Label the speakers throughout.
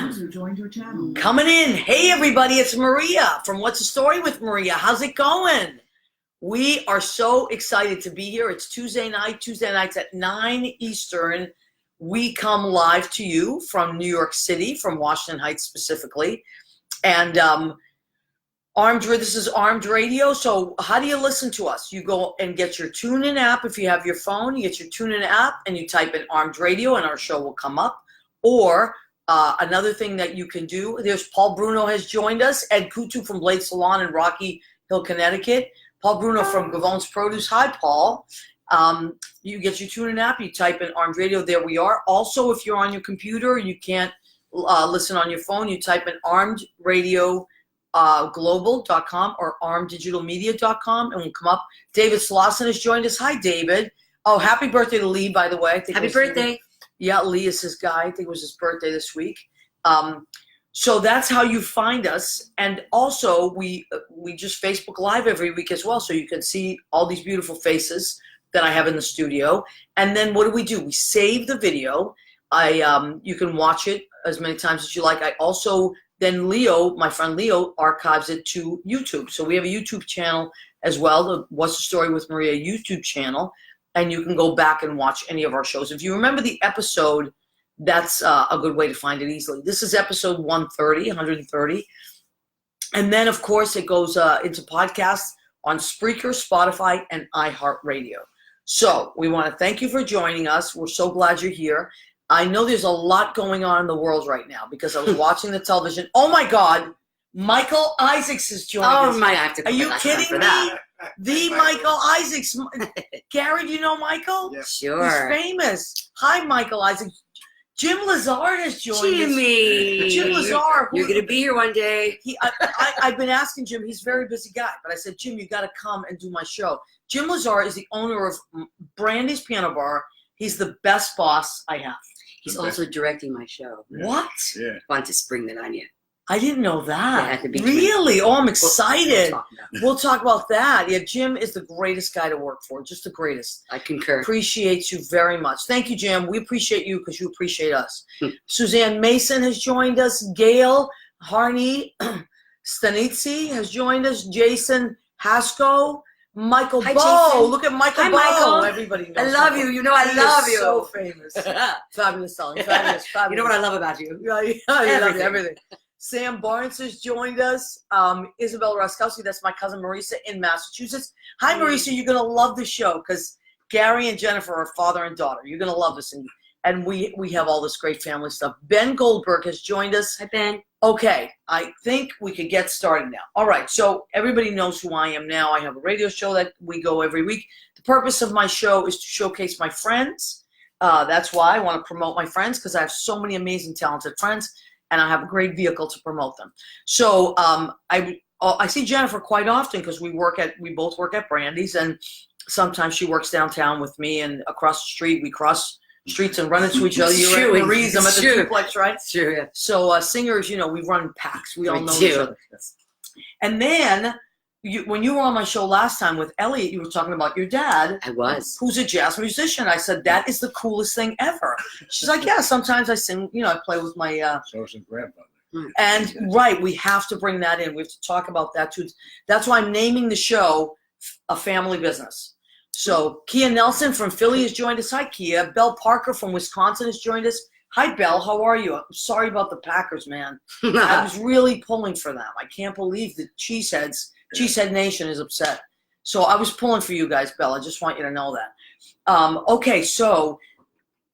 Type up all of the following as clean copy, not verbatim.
Speaker 1: on.
Speaker 2: User joined your channel.
Speaker 1: Coming in. Hey, everybody, it's Maria from What's the Story with Maria. How's it going? We are so excited to be here. It's Tuesday nights at 9 Eastern. We come live to you from New York City, from Washington Heights specifically. And this is Armed Radio. So how do you listen to us? You go and get your TuneIn app. If you have your phone, you get your TuneIn app and you type in Armed Radio and our show will come up. Or another thing that you can do, there's Paul Bruno has joined us, Ed Kutu from Blade Salon in Rocky Hill, Connecticut, Paul Bruno from Gavon's Produce. Hi, Paul. You get your TuneIn app, you type in Armed Radio, there we are. Also, if you're on your computer, you can't listen on your phone, you type in armedradioglobal.com or armeddigitalmedia.com and we'll come up. David Slauson has joined us. Hi, David. Oh, happy birthday to Lee, by the way. I think
Speaker 3: happy birthday.
Speaker 1: Yeah, Lee is his guy. I think it was his birthday this week. So that's how you find us. And also, we just Facebook Live every week as well, so you can see all these beautiful faces that I have in the studio. And then what do? We save the video. You can watch it as many times as you like. I also, then Leo, my friend Leo, archives it to YouTube. So we have a YouTube channel as well, the What's the Story with Maria YouTube channel. And you can go back and watch any of our shows. If you remember the episode, that's a good way to find it easily. This is episode 130. And then, of course, it goes into podcasts on Spreaker, Spotify, and iHeartRadio. So we want to thank you for joining us. We're so glad you're here. I know there's a lot going on in the world right now because I was watching the television. Oh, my God. Michael Isaacs is joining us.
Speaker 3: Oh, my, I have to.
Speaker 1: Are you kidding me? The Michael Isaacs. Gary, do you know Michael?
Speaker 4: Yeah.
Speaker 3: Sure.
Speaker 1: He's famous. Hi, Michael Isaacs. Jim Lazard has joined
Speaker 3: Jimmy.
Speaker 1: us. Jim Lazard.
Speaker 3: You're going to be here one day.
Speaker 1: I've been asking Jim. He's a very busy guy. But I said, Jim, you got to come and do my show. Jim Lazard is the owner of Brandy's Piano Bar. He's the best boss I have.
Speaker 3: He's also directing my show.
Speaker 4: Yeah.
Speaker 1: What?
Speaker 4: Yeah.
Speaker 3: Want to spring that on you.
Speaker 1: I didn't know that.
Speaker 3: Yeah, at the beach.
Speaker 1: Really? Oh, I'm excited.
Speaker 3: We'll
Speaker 1: Talk about that. Yeah, Jim is the greatest guy to work for. Just the greatest.
Speaker 3: I concur.
Speaker 1: Appreciate you very much. Thank you, Jim. We appreciate you because you appreciate us. Suzanne Mason has joined us. Gail Harney Stanitzi has joined us. Jason Haskell. Michael
Speaker 3: Hi,
Speaker 1: Bowe.
Speaker 3: Jason.
Speaker 1: Look at Michael
Speaker 3: Hi,
Speaker 1: Bowe.
Speaker 3: Michael.
Speaker 1: Everybody knows
Speaker 3: I love
Speaker 1: Michael.
Speaker 3: you. You know I
Speaker 1: He
Speaker 3: love
Speaker 1: is
Speaker 3: you.
Speaker 1: so famous. Fabulous song. Fabulous.
Speaker 3: You know what I love about you?
Speaker 1: Yeah, I love everything. Sam Barnes has joined us. Isabel Roskowski, that's my cousin Marisa in Massachusetts. Hi, Marisa. You're going to love the show because Gary and Jennifer are father and daughter. You're going to love this. And we have all this great family stuff. Ben Goldberg has joined us.
Speaker 3: Hi, Ben.
Speaker 1: Okay, I think we could get started now. All right, so everybody knows who I am now. I have a radio show that we go every week. The purpose of my show is to showcase my friends. That's why I want to promote my friends because I have so many amazing, talented friends, and I have a great vehicle to promote them. So I see Jennifer quite often because we both work at Brandy's, and sometimes she works downtown with me, and across the street we cross streets and run into each other. You're at Marie's. I'm at the duplex, right?
Speaker 3: Sure. Yeah.
Speaker 1: So singers, we run packs. We all know each other. And then when you were on my show last time with Elliot, you were talking about your dad.
Speaker 3: I was.
Speaker 1: Who's a jazz musician. I said, that is the coolest thing ever. She's like, yeah, sometimes I sing, I play with my...
Speaker 4: So is grandfather.
Speaker 1: And, right, we have to bring that in. We have to talk about that, too. That's why I'm naming the show A Family Business. So Kia Nelson from Philly has joined us. Hi, Kia. Belle Parker from Wisconsin has joined us. Hi, Belle. How are you? I'm sorry about the Packers, man. I was really pulling for them. I can't believe the Cheesehead Nation is upset. So I was pulling for you guys, Belle. I just want you to know that. Okay, so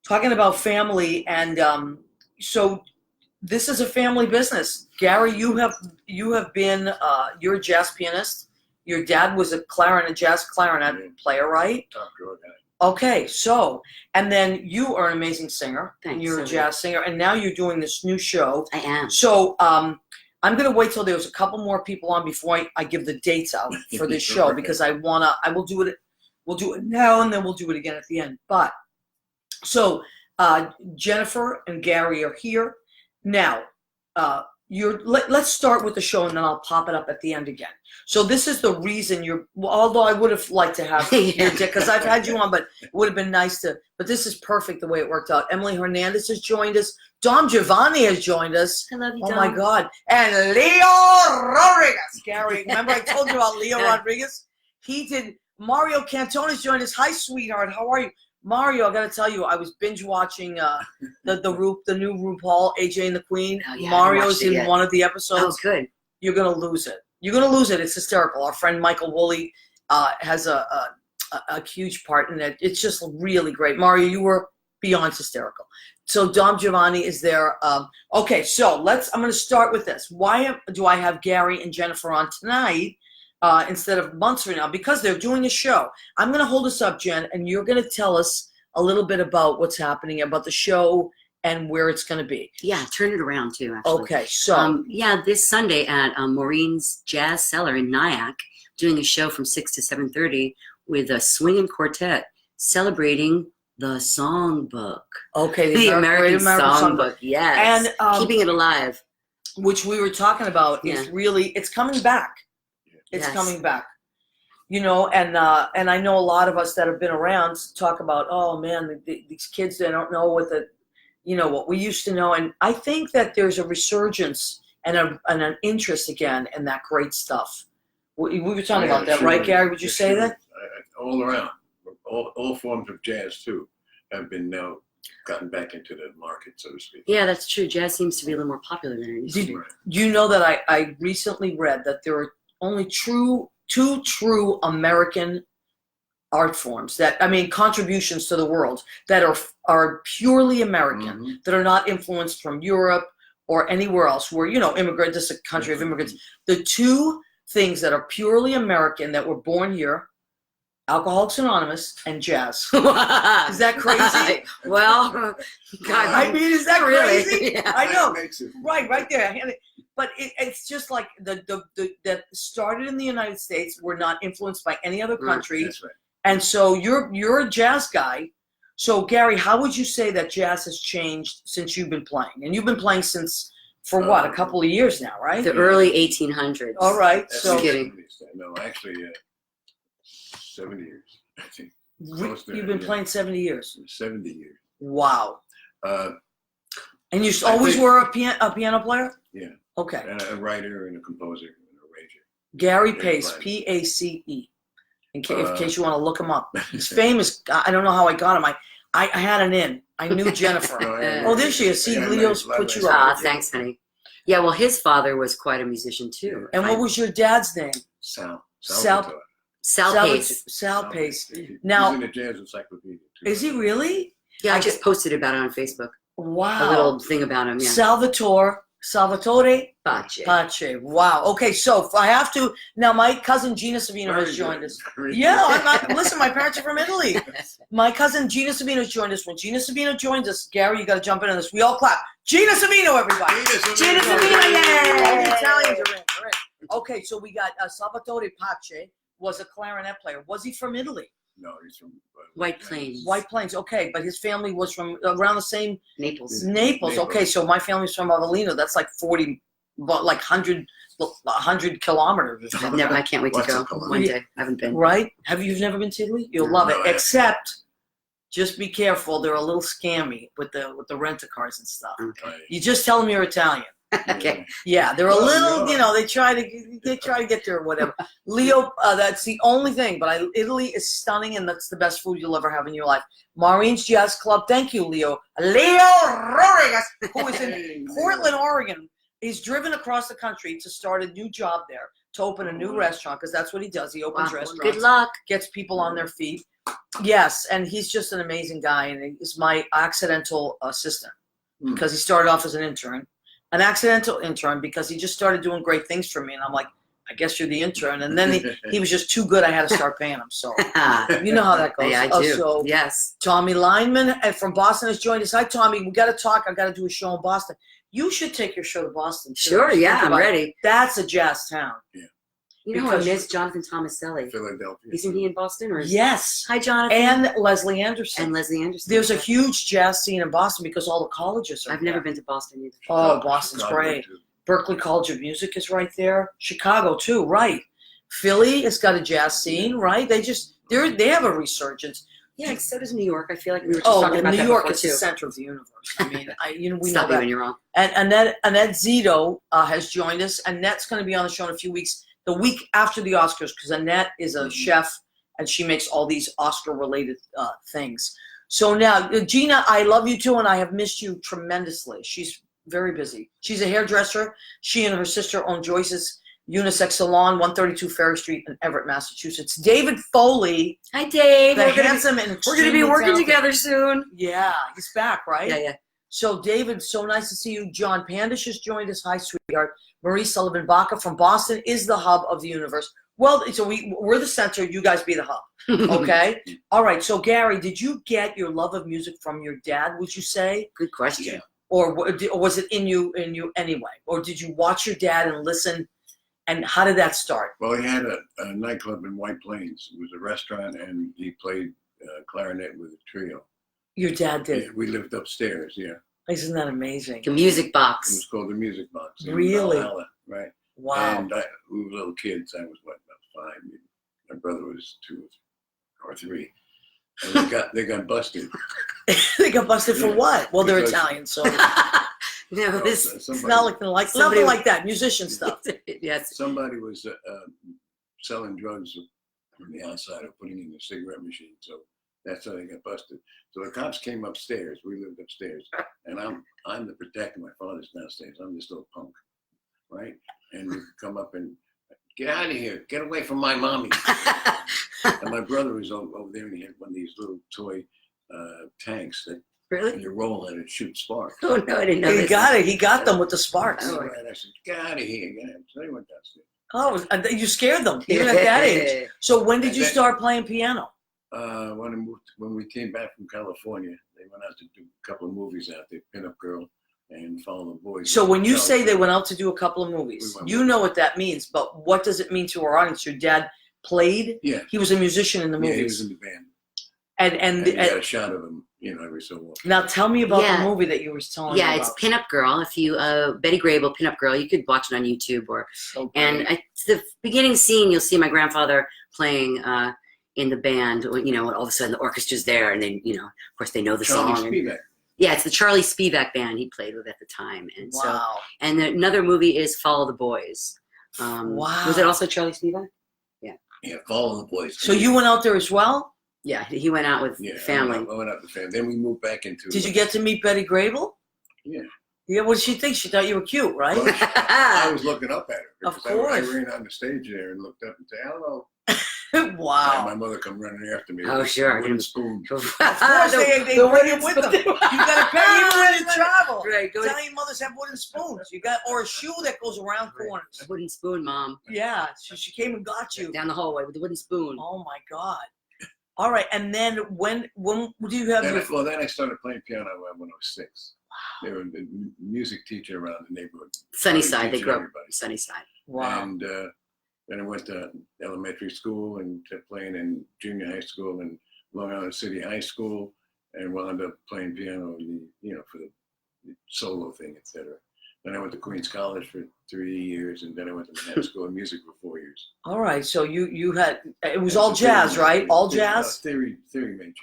Speaker 1: talking about family, and so this is a family business. Gary, you have been you're a jazz pianist. Your dad was a jazz clarinet player, right?
Speaker 4: Top drawer guy.
Speaker 1: Okay, so, and then you are an amazing singer.
Speaker 3: Thanks.
Speaker 1: You're a jazz singer, and now you're doing this new show.
Speaker 3: I am.
Speaker 1: So I'm going to wait till there's a couple more people on before I give the dates out for this show because we'll do it now and then we'll do it again at the end. But, so Jennifer and Gary are here. Now, let's start with the show and then I'll pop it up at the end again. So this is the reason although I would have liked to have your dick, because I've had you on, but it would have been nice to, but this is perfect the way it worked out. Emily Hernandez has joined us. Dom Giovanni has joined us.
Speaker 3: I love you,
Speaker 1: Oh
Speaker 3: Dom.
Speaker 1: my God. And Leo Rodriguez. Gary, remember I told you about Leo Rodriguez? He did. Mario Cantone's joined us. Hi, sweetheart. How are you? Mario, I got to tell you, I was binge watching the new RuPaul, AJ and the Queen.
Speaker 3: Oh, yeah,
Speaker 1: Mario's in one of the episodes.
Speaker 3: Oh, good.
Speaker 1: You're going to lose it. You're going to lose it. It's hysterical. Our friend Michael Woolley has a huge part in it. It's just really great. Mario, you were beyond hysterical. So Dom Giovanni is there. Okay, so I'm going to start with this. Why do I have Gary and Jennifer on tonight instead of months from now? Because they're doing a show. I'm going to hold us up, Jen, and you're going to tell us a little bit about what's happening, about the show and where it's going to be.
Speaker 3: Yeah, turn it around too, actually.
Speaker 1: Okay, so.
Speaker 3: This Sunday at Maureen's Jazz Cellar in Nyack, doing a show from 6 to 7:30 with a swinging quartet celebrating the songbook.
Speaker 1: Okay,
Speaker 3: the American Songbook, yes. And keeping it alive.
Speaker 1: Which we were talking about is really, it's coming back. It's coming back. You know, and I know a lot of us that have been around talk about, oh man, these kids, they don't know what we used to know. And I think that there's a resurgence and an interest again in that great stuff. We were talking about that, right, Gary? Would you say that?
Speaker 2: All around. All forms of jazz, too, have been now gotten back into the market, so to speak.
Speaker 3: Yeah, that's true. Jazz seems to be a little more popular than it used to be.
Speaker 1: Do you know that I recently read that there are only two true American art forms contributions to the world that are purely American, that are not influenced from Europe or anywhere else where, this is a country of immigrants. The two things that are purely American that were born here, Alcoholics Anonymous and jazz. Is that crazy?
Speaker 3: Well, God,
Speaker 1: I mean, is that crazy?
Speaker 3: Yeah.
Speaker 1: I know. Right there. But it's just like that started in the United States. We're not influenced by any other country.
Speaker 2: That's right.
Speaker 1: And so you're a jazz guy. So Gary, how would you say that jazz has changed since you've been playing? And you've been playing for a couple of years now, right?
Speaker 3: The early 1800s.
Speaker 1: All right.
Speaker 3: So kidding.
Speaker 2: No, actually, 70 years, I think.
Speaker 1: You've been playing 70 years.
Speaker 2: 70 years.
Speaker 1: Wow. And you always were a piano player?
Speaker 2: Yeah.
Speaker 1: Okay.
Speaker 2: And a writer and a composer and an arranger.
Speaker 1: Gary Pace, Pace. In case you want to look him up. He's famous. I don't know how I got him. I had an in. I knew Jennifer. There she is. See, Leo's put you up.
Speaker 3: Thanks, honey. Yeah, well, his father was quite a musician, too.
Speaker 1: And what was your dad's name?
Speaker 2: Sal
Speaker 3: Pace.
Speaker 1: Sal Pace.
Speaker 2: Now, he's in the Jazz Encyclopedia, too.
Speaker 1: Is he really?
Speaker 3: Yeah, I just posted about it on Facebook.
Speaker 1: Wow.
Speaker 3: A little thing about him, yeah.
Speaker 1: Salvatore
Speaker 3: Pace.
Speaker 1: Wow. Okay, so I have to now. My cousin Gina Savino has joined us. Yeah, listen. My parents are from Italy. My cousin Gina Savino has joined us. When Gina Savino joins us, Gary, you got to jump in on this. We all clap. Gina Savino, everybody.
Speaker 3: Gina Savino, yay!
Speaker 1: All the Italians are in. Okay, so we got Salvatore Pace was a clarinet player. Was he from Italy?
Speaker 2: No, he's from
Speaker 3: White Plains.
Speaker 1: White Plains, okay, but his family was from around the same
Speaker 3: Naples.
Speaker 1: Okay, so my family's from Avellino. That's like 100 kilometers or something.
Speaker 3: I can't wait to go one day. I haven't been.
Speaker 1: Right? You've never been to Italy? You'll love it. Except, just be careful. They're a little scammy with the rent-a-cars and stuff.
Speaker 3: Okay.
Speaker 1: You just tell them you're Italian.
Speaker 3: Okay.
Speaker 1: Yeah, they're a little, they try to get there or whatever. Leo, that's the only thing. But Italy is stunning, and that's the best food you'll ever have in your life. Maureen's Jazz Club. Thank you, Leo. Leo Rodriguez, who is in Portland, Oregon. He's driven across the country to start a new job there, to open a new restaurant, because that's what he does. He opens restaurants.
Speaker 3: Good luck.
Speaker 1: Gets people on their feet. Yes, and he's just an amazing guy, and he's my accidental assistant because he started off as an intern. An accidental intern because he just started doing great things for me. And I'm like, I guess you're the intern. And then he was just too good. I had to start paying him. So you know how that goes.
Speaker 3: Yeah, I do.
Speaker 1: So,
Speaker 3: yes.
Speaker 1: Tommy Lineman from Boston has joined us. Hi, Tommy. We got to talk. I got to do a show in Boston. You should take your show to Boston. Too.
Speaker 3: Sure, yeah, I'm ready.
Speaker 1: That's a jazz town.
Speaker 2: Yeah.
Speaker 3: You know, I miss Jonathan Thomaselli.
Speaker 2: Philadelphia.
Speaker 3: Isn't he in Boston?
Speaker 1: Yes.
Speaker 3: Hi, Jonathan.
Speaker 1: And Leslie Anderson. There's a huge jazz scene in Boston because all the colleges are
Speaker 3: I've never been to Boston either.
Speaker 1: Oh, Boston's great. Berklee College of Music is right there. Chicago too, right? Philly has got a jazz scene, right? They have a resurgence.
Speaker 3: Yeah, so does New York. I feel like we were just
Speaker 1: Oh,
Speaker 3: talking
Speaker 1: well,
Speaker 3: about
Speaker 1: New
Speaker 3: that
Speaker 1: York
Speaker 3: before,
Speaker 1: is
Speaker 3: too.
Speaker 1: the center of the universe. I mean, we
Speaker 3: Stop
Speaker 1: know
Speaker 3: you
Speaker 1: that.
Speaker 3: when you're wrong.
Speaker 1: And Annette Zito has joined us. Annette's going to be on the show in a few weeks, the week after the Oscars, because Annette is a chef and she makes all these Oscar-related things. So now, Gina, I love you too, and I have missed you tremendously. She's very busy. She's a hairdresser. She and her sister own Joyce's Unisex Salon, 132 Ferry Street in Everett, Massachusetts. David Foley,
Speaker 3: Hi, Dave.
Speaker 1: the
Speaker 3: We're
Speaker 1: handsome and
Speaker 3: going to
Speaker 1: extremely
Speaker 3: be working
Speaker 1: talented.
Speaker 3: together soon.
Speaker 1: Yeah, he's back, right?
Speaker 3: Yeah.
Speaker 1: So, David, so nice to see you. John Pandish has joined us. Hi, sweetheart. Marie Sullivan Baca from Boston is the hub of the universe. Well, so we're the center. You guys be the hub. Okay? All right. So, Gary, did you get your love of music from your dad, would you say?
Speaker 3: Good question.
Speaker 2: Yeah.
Speaker 1: Or was it in you anyway? Or did you watch your dad and listen? And how did that start?
Speaker 2: Well, he had a nightclub in White Plains. It was a restaurant, and he played clarinet with a trio.
Speaker 1: Your dad did.
Speaker 2: Yeah, we lived upstairs. Yeah,
Speaker 1: Isn't that amazing?
Speaker 3: The music
Speaker 2: it
Speaker 3: box.
Speaker 2: was called the Music Box. in
Speaker 1: Really?
Speaker 2: Valhalla, right?
Speaker 1: Wow.
Speaker 2: And we were little kids. I was about 5. My brother was 2 or 3. And they got busted.
Speaker 1: They got busted for what? Well, they're
Speaker 2: Because-
Speaker 1: Italian, so
Speaker 3: No, this.
Speaker 1: it's not like
Speaker 3: Somebody-
Speaker 1: nothing like that. Musician stuff.
Speaker 3: Yes.
Speaker 2: Somebody was selling drugs from the outside or putting in the cigarette machine. So that's how they got busted. So the cops came upstairs. We lived upstairs, and I'm the protector. My father's downstairs. I'm this little punk, right? And we come up and get out of here. Get away from my mommy. And my brother was over there, and he had one of these little toy tanks that
Speaker 3: Really?
Speaker 2: you roll and it shoots sparks.
Speaker 3: Oh, no, I didn't know
Speaker 1: He
Speaker 3: this.
Speaker 1: got it. He got them with the sparks.
Speaker 2: All right, I said, get out of here. Get out. So they went downstairs.
Speaker 1: Oh, you scared them even at that age. So when did you start playing piano?
Speaker 2: When we came back from California, they went out to do a couple of movies out there, Pinup Girl and Follow the Boys.
Speaker 1: So when you say they went out to do a couple of movies,
Speaker 2: We went
Speaker 1: you
Speaker 2: with
Speaker 1: know what that means. But what does it mean to our audience? Your dad played.
Speaker 2: Yeah,
Speaker 1: He was a musician in the
Speaker 2: yeah, he was
Speaker 1: movies.
Speaker 2: in the band.
Speaker 1: And
Speaker 2: And you got a shot of him, every so often.
Speaker 1: now tell me about
Speaker 3: Yeah.
Speaker 1: the movie that you were telling me
Speaker 3: Yeah,
Speaker 1: about.
Speaker 3: it's Pinup Girl. If you Betty Grable, Pinup Girl, you could watch it on YouTube or.
Speaker 1: So
Speaker 3: And
Speaker 1: great.
Speaker 3: the beginning scene, you'll see my grandfather playing in the band. You know, all of a sudden the orchestra's there, and then of course they know the
Speaker 2: Charlie
Speaker 3: song. And,
Speaker 2: Spivak.
Speaker 3: yeah, it's the Charlie Spivak band he played with at the time, and so.
Speaker 1: Wow.
Speaker 3: And another movie is Follow the Boys.
Speaker 1: Wow.
Speaker 3: Was it also Charlie Spivak?
Speaker 2: Yeah, Follow the Boys.
Speaker 1: So you went out there as well?
Speaker 3: Yeah, he went out with
Speaker 2: Yeah,
Speaker 3: family.
Speaker 2: I went out with family. Then we moved back into.
Speaker 1: Did you get to meet Betty Grable?
Speaker 2: Yeah.
Speaker 1: Yeah, what did she think? She thought you were cute, right?
Speaker 2: Well, I was looking up at her.
Speaker 1: Of
Speaker 2: because I
Speaker 1: course.
Speaker 2: ran on the stage there and looked up and said, hello. And
Speaker 1: Wow.
Speaker 2: my mother come running after me.
Speaker 3: Oh,
Speaker 2: with a
Speaker 3: sure.
Speaker 2: wooden spoon.
Speaker 1: Of course, they bring him with them. You got to pay even when you travel.
Speaker 3: Right, go
Speaker 1: Italian mothers have wooden spoons. You got or a shoe that goes around corners.
Speaker 3: A wooden spoon, Mom.
Speaker 1: Yeah, she came and got you.
Speaker 3: Down the hallway with the wooden spoon.
Speaker 1: Oh my God. All right, and then when do you have your?
Speaker 2: Then I started playing piano when I was 6. They were the music teacher around the neighborhood.
Speaker 3: Sunnyside, they
Speaker 2: Teaching
Speaker 3: grew up
Speaker 2: everybody.
Speaker 3: Sunnyside.
Speaker 1: Wow.
Speaker 2: And then I went to elementary school and kept playing in junior high school and Long Island City High School, and wound up playing piano, for the solo thing, etc. Then I went to Queens College for 3 years, and then I went to Manhattan School of Music for 4 years.
Speaker 1: All right, so you had it was all jazz, right? All jazz.
Speaker 2: Theory major.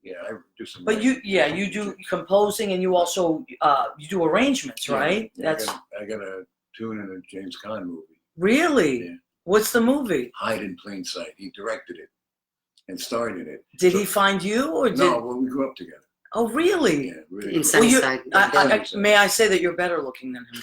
Speaker 2: Yeah, I do some.
Speaker 1: But you do composing, and you also you do arrangements, right?
Speaker 2: Yeah,
Speaker 1: That's
Speaker 2: I got a tune in a James Caan movie.
Speaker 1: really.
Speaker 2: Yeah.
Speaker 1: What's the movie?
Speaker 2: Hide in Plain Sight. He directed it and starred in it.
Speaker 1: Did he find you, or did?
Speaker 2: No, well, we grew up together.
Speaker 1: Oh, really?
Speaker 2: Yeah, really.
Speaker 3: In
Speaker 1: Well, you,
Speaker 3: Sunnyside.
Speaker 1: may I say that you're better looking than him?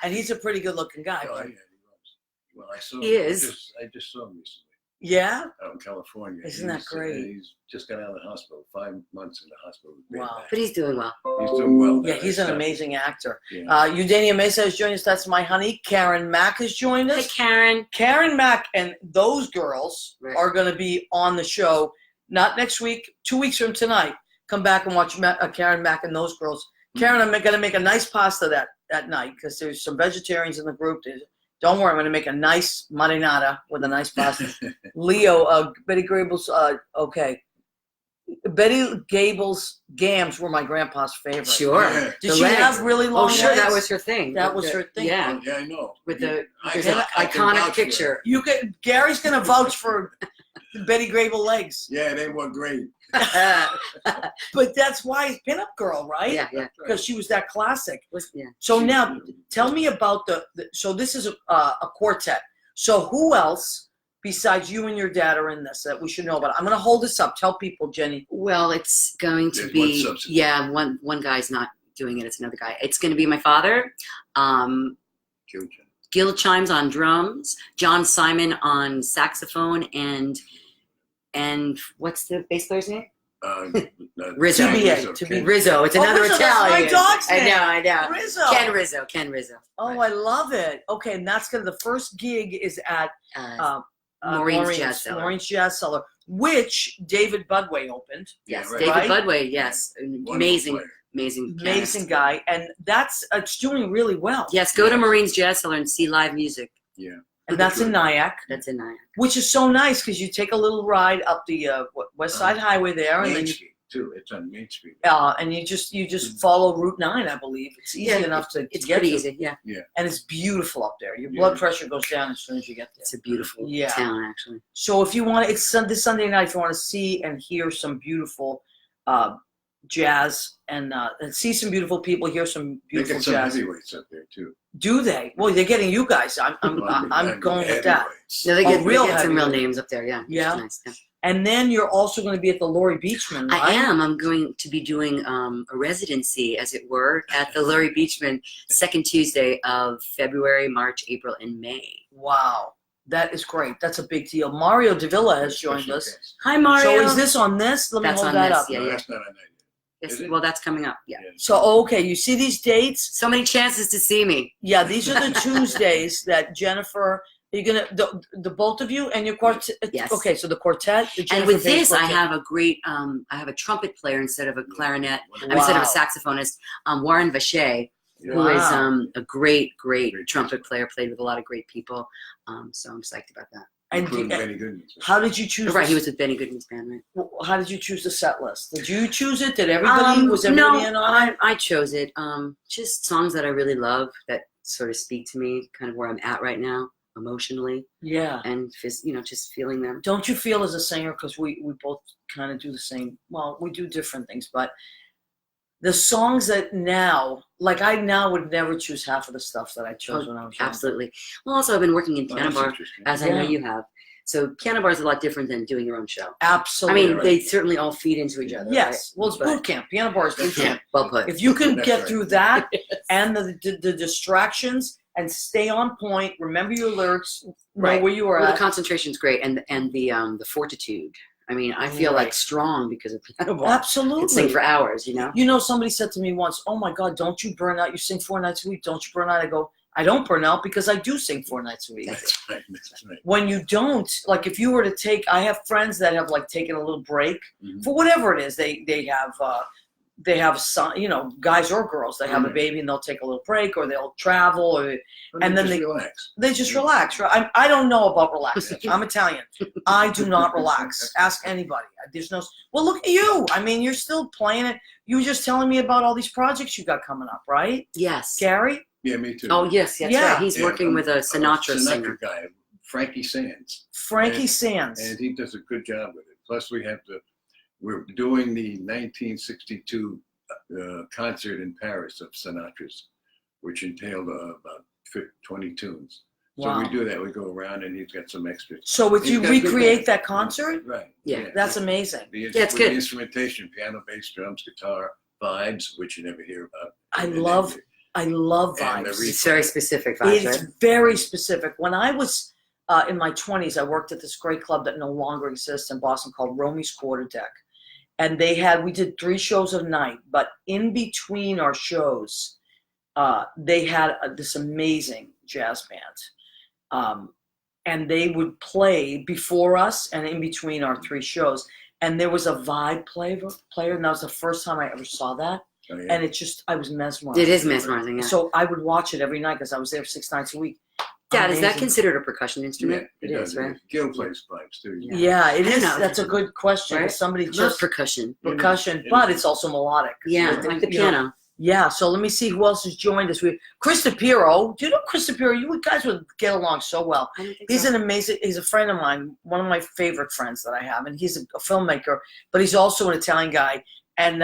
Speaker 1: And he's a pretty good-looking guy.
Speaker 2: Oh, yeah, he was. Well, I saw him.
Speaker 3: He is.
Speaker 2: I just saw him recently
Speaker 1: Yeah.
Speaker 2: out in California.
Speaker 1: Isn't that great?
Speaker 2: He's just got out of the hospital. 5 months in the hospital.
Speaker 1: Wow.
Speaker 3: But he's doing well.
Speaker 2: He's doing well.
Speaker 1: Yeah,
Speaker 2: now.
Speaker 1: he's an
Speaker 2: That's
Speaker 1: amazing actor.
Speaker 2: Yeah.
Speaker 1: Eugenia Mesa has joined us. That's my honey. Karen Mack has joined
Speaker 3: Hey,
Speaker 1: us.
Speaker 3: Karen.
Speaker 1: Karen Mack and those girls
Speaker 3: Right.
Speaker 1: are going to be on the show, not next week, 2 weeks from tonight. Come back and watch Karen Mack and those girls. Karen, I'm going to make a nice pasta that night because there's some vegetarians in the group. Don't worry, I'm going to make a nice marinara with a nice pasta. Leo, Betty Grable's, okay. Betty Gable's gams were my grandpa's favorite.
Speaker 3: Sure.
Speaker 2: Yeah.
Speaker 1: Did
Speaker 3: The
Speaker 1: she
Speaker 3: legs.
Speaker 1: have really long
Speaker 3: Oh, sure,
Speaker 1: legs?
Speaker 3: that was her thing.
Speaker 1: That was her thing.
Speaker 3: Yeah,
Speaker 2: Yeah, I know.
Speaker 3: with the
Speaker 2: I
Speaker 3: there's
Speaker 2: can-
Speaker 3: an
Speaker 2: I can vouch
Speaker 3: iconic
Speaker 2: for
Speaker 3: picture.
Speaker 1: Gary's gonna vouch for Betty Grable legs.
Speaker 2: Yeah, they were great.
Speaker 1: But that's why it's pinup girl, right?
Speaker 3: Yeah, yeah.
Speaker 1: Because she was that classic.
Speaker 3: Yeah.
Speaker 1: So now, tell me about so this is a quartet. So who else besides you and your dad are in this that we should know about? I'm going to hold this up. Tell people, Jenny.
Speaker 3: Well, it's going to
Speaker 2: There's
Speaker 3: be
Speaker 2: one substitute.
Speaker 3: one guy's not doing it. It's another guy. It's going to be my father.
Speaker 2: Children.
Speaker 3: Gil Chimes on drums, John Simon on saxophone, and what's the bass player's name? Rizzo. Rizzo. It's
Speaker 1: Oh,
Speaker 3: another
Speaker 1: Rizzo, that's
Speaker 3: Italian.
Speaker 1: my dog's name.
Speaker 3: I know.
Speaker 1: Rizzo.
Speaker 3: Ken Rizzo.
Speaker 1: Oh, I love it. Okay, and that's the first gig is at
Speaker 3: Maureen's Jazz Cellar.
Speaker 1: Maureen's Jazz Cellar, which David Budway opened.
Speaker 3: Yes,
Speaker 2: Yeah, right.
Speaker 3: David
Speaker 1: Right?
Speaker 3: Budway. Yes,
Speaker 2: Wonderful
Speaker 3: amazing
Speaker 2: player.
Speaker 3: pianist.
Speaker 1: Amazing guy, and it's doing really well.
Speaker 3: Yes, go to Maureen's Jazz Cellar and see live music.
Speaker 2: Yeah.
Speaker 1: And that's in Nyack,
Speaker 3: That's in Nyack.
Speaker 1: which is so nice because you take a little ride up the West Side Highway there, and
Speaker 2: Main
Speaker 1: then
Speaker 2: Street too. It's on Main Street.
Speaker 1: and you just follow Route 9, I believe. It's easy enough to
Speaker 3: It's
Speaker 1: get
Speaker 3: pretty
Speaker 1: to.
Speaker 3: easy. Yeah,
Speaker 1: And it's beautiful up there. Your blood
Speaker 2: Yeah.
Speaker 1: pressure goes down as soon as you get there.
Speaker 3: it's a beautiful
Speaker 1: Yeah.
Speaker 3: town actually.
Speaker 1: So if you want, it's this Sunday night. If you want to see and hear some beautiful jazz and see some beautiful people, hear some
Speaker 2: They
Speaker 1: beautiful
Speaker 2: get some
Speaker 1: jazz.
Speaker 2: heavyweights up there too.
Speaker 1: Do they? Well, they're getting you guys. I'm going with that.
Speaker 2: Heavyweights.
Speaker 3: No, they
Speaker 1: Oh,
Speaker 3: get,
Speaker 1: real
Speaker 3: they get some real
Speaker 1: heavyweight.
Speaker 3: names up there. Yeah,
Speaker 1: Yeah.
Speaker 3: It's nice. Yeah.
Speaker 1: And then you're also going to be at the Laurie Beachman, right?
Speaker 3: I am. I'm going to be doing a residency, as it were, at the Laurie Beachman second Tuesday of February, March, April, and May.
Speaker 1: Wow, that is great. That's a big deal. Mario Davila has joined
Speaker 2: Special
Speaker 1: us.
Speaker 2: guest.
Speaker 3: Hi, Mario.
Speaker 1: So is this on this? Let me
Speaker 3: That's
Speaker 1: hold
Speaker 3: on
Speaker 1: that
Speaker 3: this,
Speaker 1: up.
Speaker 3: yeah.
Speaker 2: No, that's not on that yet.
Speaker 3: Yes,
Speaker 2: Is it?
Speaker 3: well, that's coming up. Yeah.
Speaker 1: So okay, you see these dates?
Speaker 3: So many chances to see me.
Speaker 1: Yeah, these are the Tuesdays that Jennifer. You're gonna the both of you and your quartet.
Speaker 3: Yes.
Speaker 1: Okay, so the quartet. The
Speaker 3: And
Speaker 1: Jennifer
Speaker 3: with
Speaker 1: Page
Speaker 3: this, I
Speaker 1: quartet.
Speaker 3: have a great, I have a trumpet player instead of a clarinet,
Speaker 2: Wow.
Speaker 3: instead of a saxophonist, Warren Vacher, who is
Speaker 1: Wow.
Speaker 3: a great
Speaker 2: Great
Speaker 3: trumpet player, played with a lot of great people. So I'm psyched about that.
Speaker 1: And
Speaker 2: Including Benny Goodman's.
Speaker 1: how did you choose?
Speaker 3: Right, he was with Benny Goodman's band, right?
Speaker 1: How did you choose the set list? Did you choose it? Did everybody? Was everybody in on it?
Speaker 3: I chose it. Just songs that I really love that sort of speak to me, kind of where I'm at right now emotionally,
Speaker 1: Yeah.
Speaker 3: and just feeling them.
Speaker 1: Don't you feel as a singer, because we both kind of do the same, well, we do different things, but the songs that now, like I now would never choose half of the stuff that I chose when I was young.
Speaker 3: Absolutely. Well, also I've been working in
Speaker 2: Oh,
Speaker 3: piano
Speaker 2: that's
Speaker 3: bar,
Speaker 2: interesting.
Speaker 3: as I know
Speaker 1: Yeah.
Speaker 3: you have. So piano bar is a lot different than doing your own show.
Speaker 1: Absolutely.
Speaker 3: I mean, they certainly all feed into each other.
Speaker 1: Yes. Well, it's
Speaker 3: But-
Speaker 1: boot camp. Piano bar is boot
Speaker 3: Yeah,
Speaker 1: camp.
Speaker 3: well put.
Speaker 1: If you can
Speaker 2: That's
Speaker 1: get
Speaker 2: right.
Speaker 1: through that and the distractions and stay on point, remember your lyrics, know
Speaker 3: Right.
Speaker 1: where you are
Speaker 3: Well, the
Speaker 1: at.
Speaker 3: concentration's great, and the fortitude. I mean, I feel
Speaker 1: Right.
Speaker 3: like strong because of piano bar. I could sing
Speaker 1: Absolutely.
Speaker 3: for hours, you know.
Speaker 1: You know, somebody said to me once, "Oh my God, don't you burn out? You sing 4 nights a week. Don't you burn out?" I go, "I don't burn out because I do sing 4 nights a week."
Speaker 2: That's right. That's right.
Speaker 1: When you don't, like if you were to take, I have friends that have like taken a little break
Speaker 2: Mhm.
Speaker 1: for whatever it is. They have some, guys or girls. They have a
Speaker 2: Mhm.
Speaker 1: baby and they'll take a little break, or they'll travel, or
Speaker 2: But
Speaker 1: And then
Speaker 2: just
Speaker 1: they-
Speaker 2: relax.
Speaker 1: they just relax. Right? I don't know about relaxing. I'm Italian. I do not relax. Ask anybody. There's no. Well, look at you. I mean, you're still playing it. You were just telling me about all these projects you got coming up, right,
Speaker 3: Yes.
Speaker 1: Gary?
Speaker 2: Yeah, me too.
Speaker 3: Oh, yes, that's
Speaker 1: Yeah.
Speaker 3: right. He's
Speaker 2: Yeah,
Speaker 3: working with a Sinatra singer.
Speaker 2: guy, Frankie Sands,
Speaker 1: Frankie
Speaker 2: And-
Speaker 1: Sands.
Speaker 2: and he does a good job with it. Plus, we're doing the 1962 concert in Paris of Sinatra's, which entailed about 20 tunes. So
Speaker 1: Wow.
Speaker 2: we do that. We go around, and he's got some extras.
Speaker 1: So if
Speaker 2: He's
Speaker 1: you
Speaker 2: got good
Speaker 1: recreate
Speaker 2: band.
Speaker 1: that concert,
Speaker 2: Right?
Speaker 3: Yeah,
Speaker 1: that's amazing.
Speaker 2: The,
Speaker 3: Yeah, it's
Speaker 2: with
Speaker 3: good.
Speaker 2: The instrumentation, piano, bass, drums, guitar, vibes, which you never hear about.
Speaker 1: I
Speaker 2: And then
Speaker 1: love
Speaker 2: and
Speaker 1: vibes.
Speaker 2: the
Speaker 3: It's very specific vibes,
Speaker 1: It's
Speaker 3: right?
Speaker 1: very specific. When I was in my 20s, I worked at this great club that no longer exists in Boston called Romy's Quarterdeck. And we did 3 shows a night, but in between our shows, they had this amazing jazz band. And they would play before us and in between our 3 shows. And there was a vibe player, and that was the first time I ever saw that.
Speaker 2: Oh, yeah.
Speaker 1: And I was mesmerized.
Speaker 3: It is mesmerizing, yeah.
Speaker 1: So I would watch it every night because I was there 6 nights a week.
Speaker 3: Dad, is that
Speaker 1: Amazing.
Speaker 3: considered a percussion instrument?
Speaker 2: It
Speaker 3: is,
Speaker 2: does.
Speaker 3: right?
Speaker 2: Gil plays pipes too.
Speaker 1: Yeah, it
Speaker 3: I
Speaker 1: is.
Speaker 3: know.
Speaker 1: That's a good question.
Speaker 3: Right?
Speaker 1: Somebody
Speaker 3: Love
Speaker 1: just
Speaker 3: percussion.
Speaker 1: percussion, but it's also melodic.
Speaker 3: Yeah,
Speaker 1: With
Speaker 3: like the
Speaker 1: you know,
Speaker 3: piano.
Speaker 1: yeah, so let me see who else has joined us. We Chris DePiero. Do you know Chris DePiero? You guys would get along so well.
Speaker 3: I don't think
Speaker 1: He's
Speaker 3: so.
Speaker 1: he's a friend of mine, one of my favorite friends that I have, and he's a filmmaker, but he's also an Italian guy. And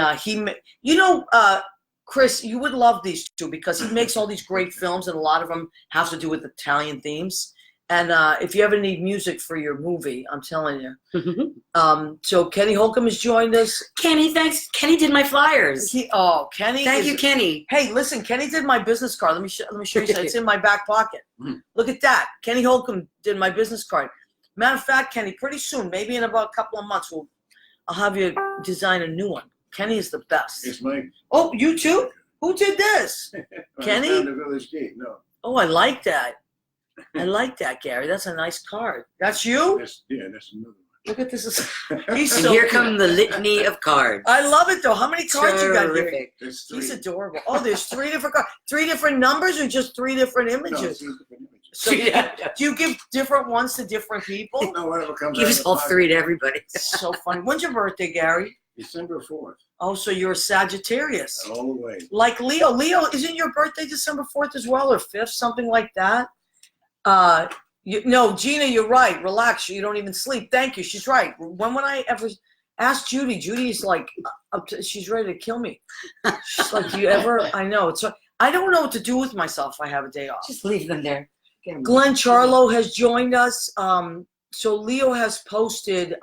Speaker 1: Chris, you would love these two because he makes all these great films, and a lot of them have to do with Italian themes. And if you ever need music for your movie, I'm telling you. So Kenny Holcomb has joined us.
Speaker 3: Kenny, thanks. Kenny did my flyers.
Speaker 1: Kenny.
Speaker 3: Thank you, Kenny.
Speaker 1: Hey, listen, Kenny did my business card. Let me show you something. It's in my back pocket. Look at that. Kenny Holcomb did my business card. Matter of fact, Kenny, pretty soon, maybe in about a couple of months, I'll have you design a new one. Kenny is the best.
Speaker 2: It's Mike.
Speaker 1: Oh, you too? Who did this? Kenny?
Speaker 2: Down the village gate. No.
Speaker 1: Oh, I like that. I like that, Gary. That's a nice card. That's you?
Speaker 2: That's another one.
Speaker 1: Look at this. He's
Speaker 3: And
Speaker 1: so
Speaker 3: here
Speaker 1: cute.
Speaker 3: come the litany of cards.
Speaker 1: I love it, though. How many cards you got, Gary?
Speaker 3: Terrific.
Speaker 2: There's
Speaker 1: He's
Speaker 2: three.
Speaker 1: adorable. Oh, there's 3 different cards. 3 different numbers or just 3 different
Speaker 2: No,
Speaker 1: images?
Speaker 2: 3 different images.
Speaker 1: So do you give different ones to different people?
Speaker 2: No, whatever comes out
Speaker 3: Gives
Speaker 2: of the
Speaker 3: all
Speaker 2: pocket.
Speaker 3: 3 to everybody.
Speaker 1: It's so funny. When's your birthday, Gary?
Speaker 2: December 4th.
Speaker 1: Oh, so you're a Sagittarius.
Speaker 2: All the way.
Speaker 1: Like Leo. Leo, isn't your birthday December 4th as well, or 5th, something like that? No, Gina, you're right. Relax. You don't even sleep. Thank you. She's right. When would I ever ask Judy? Judy's like, she's ready to kill me. She's like, do you ever? I know. I don't know what to do with myself if I have a day off.
Speaker 3: Just leave them there.
Speaker 1: Glenn Charlo has joined us. So Leo has posted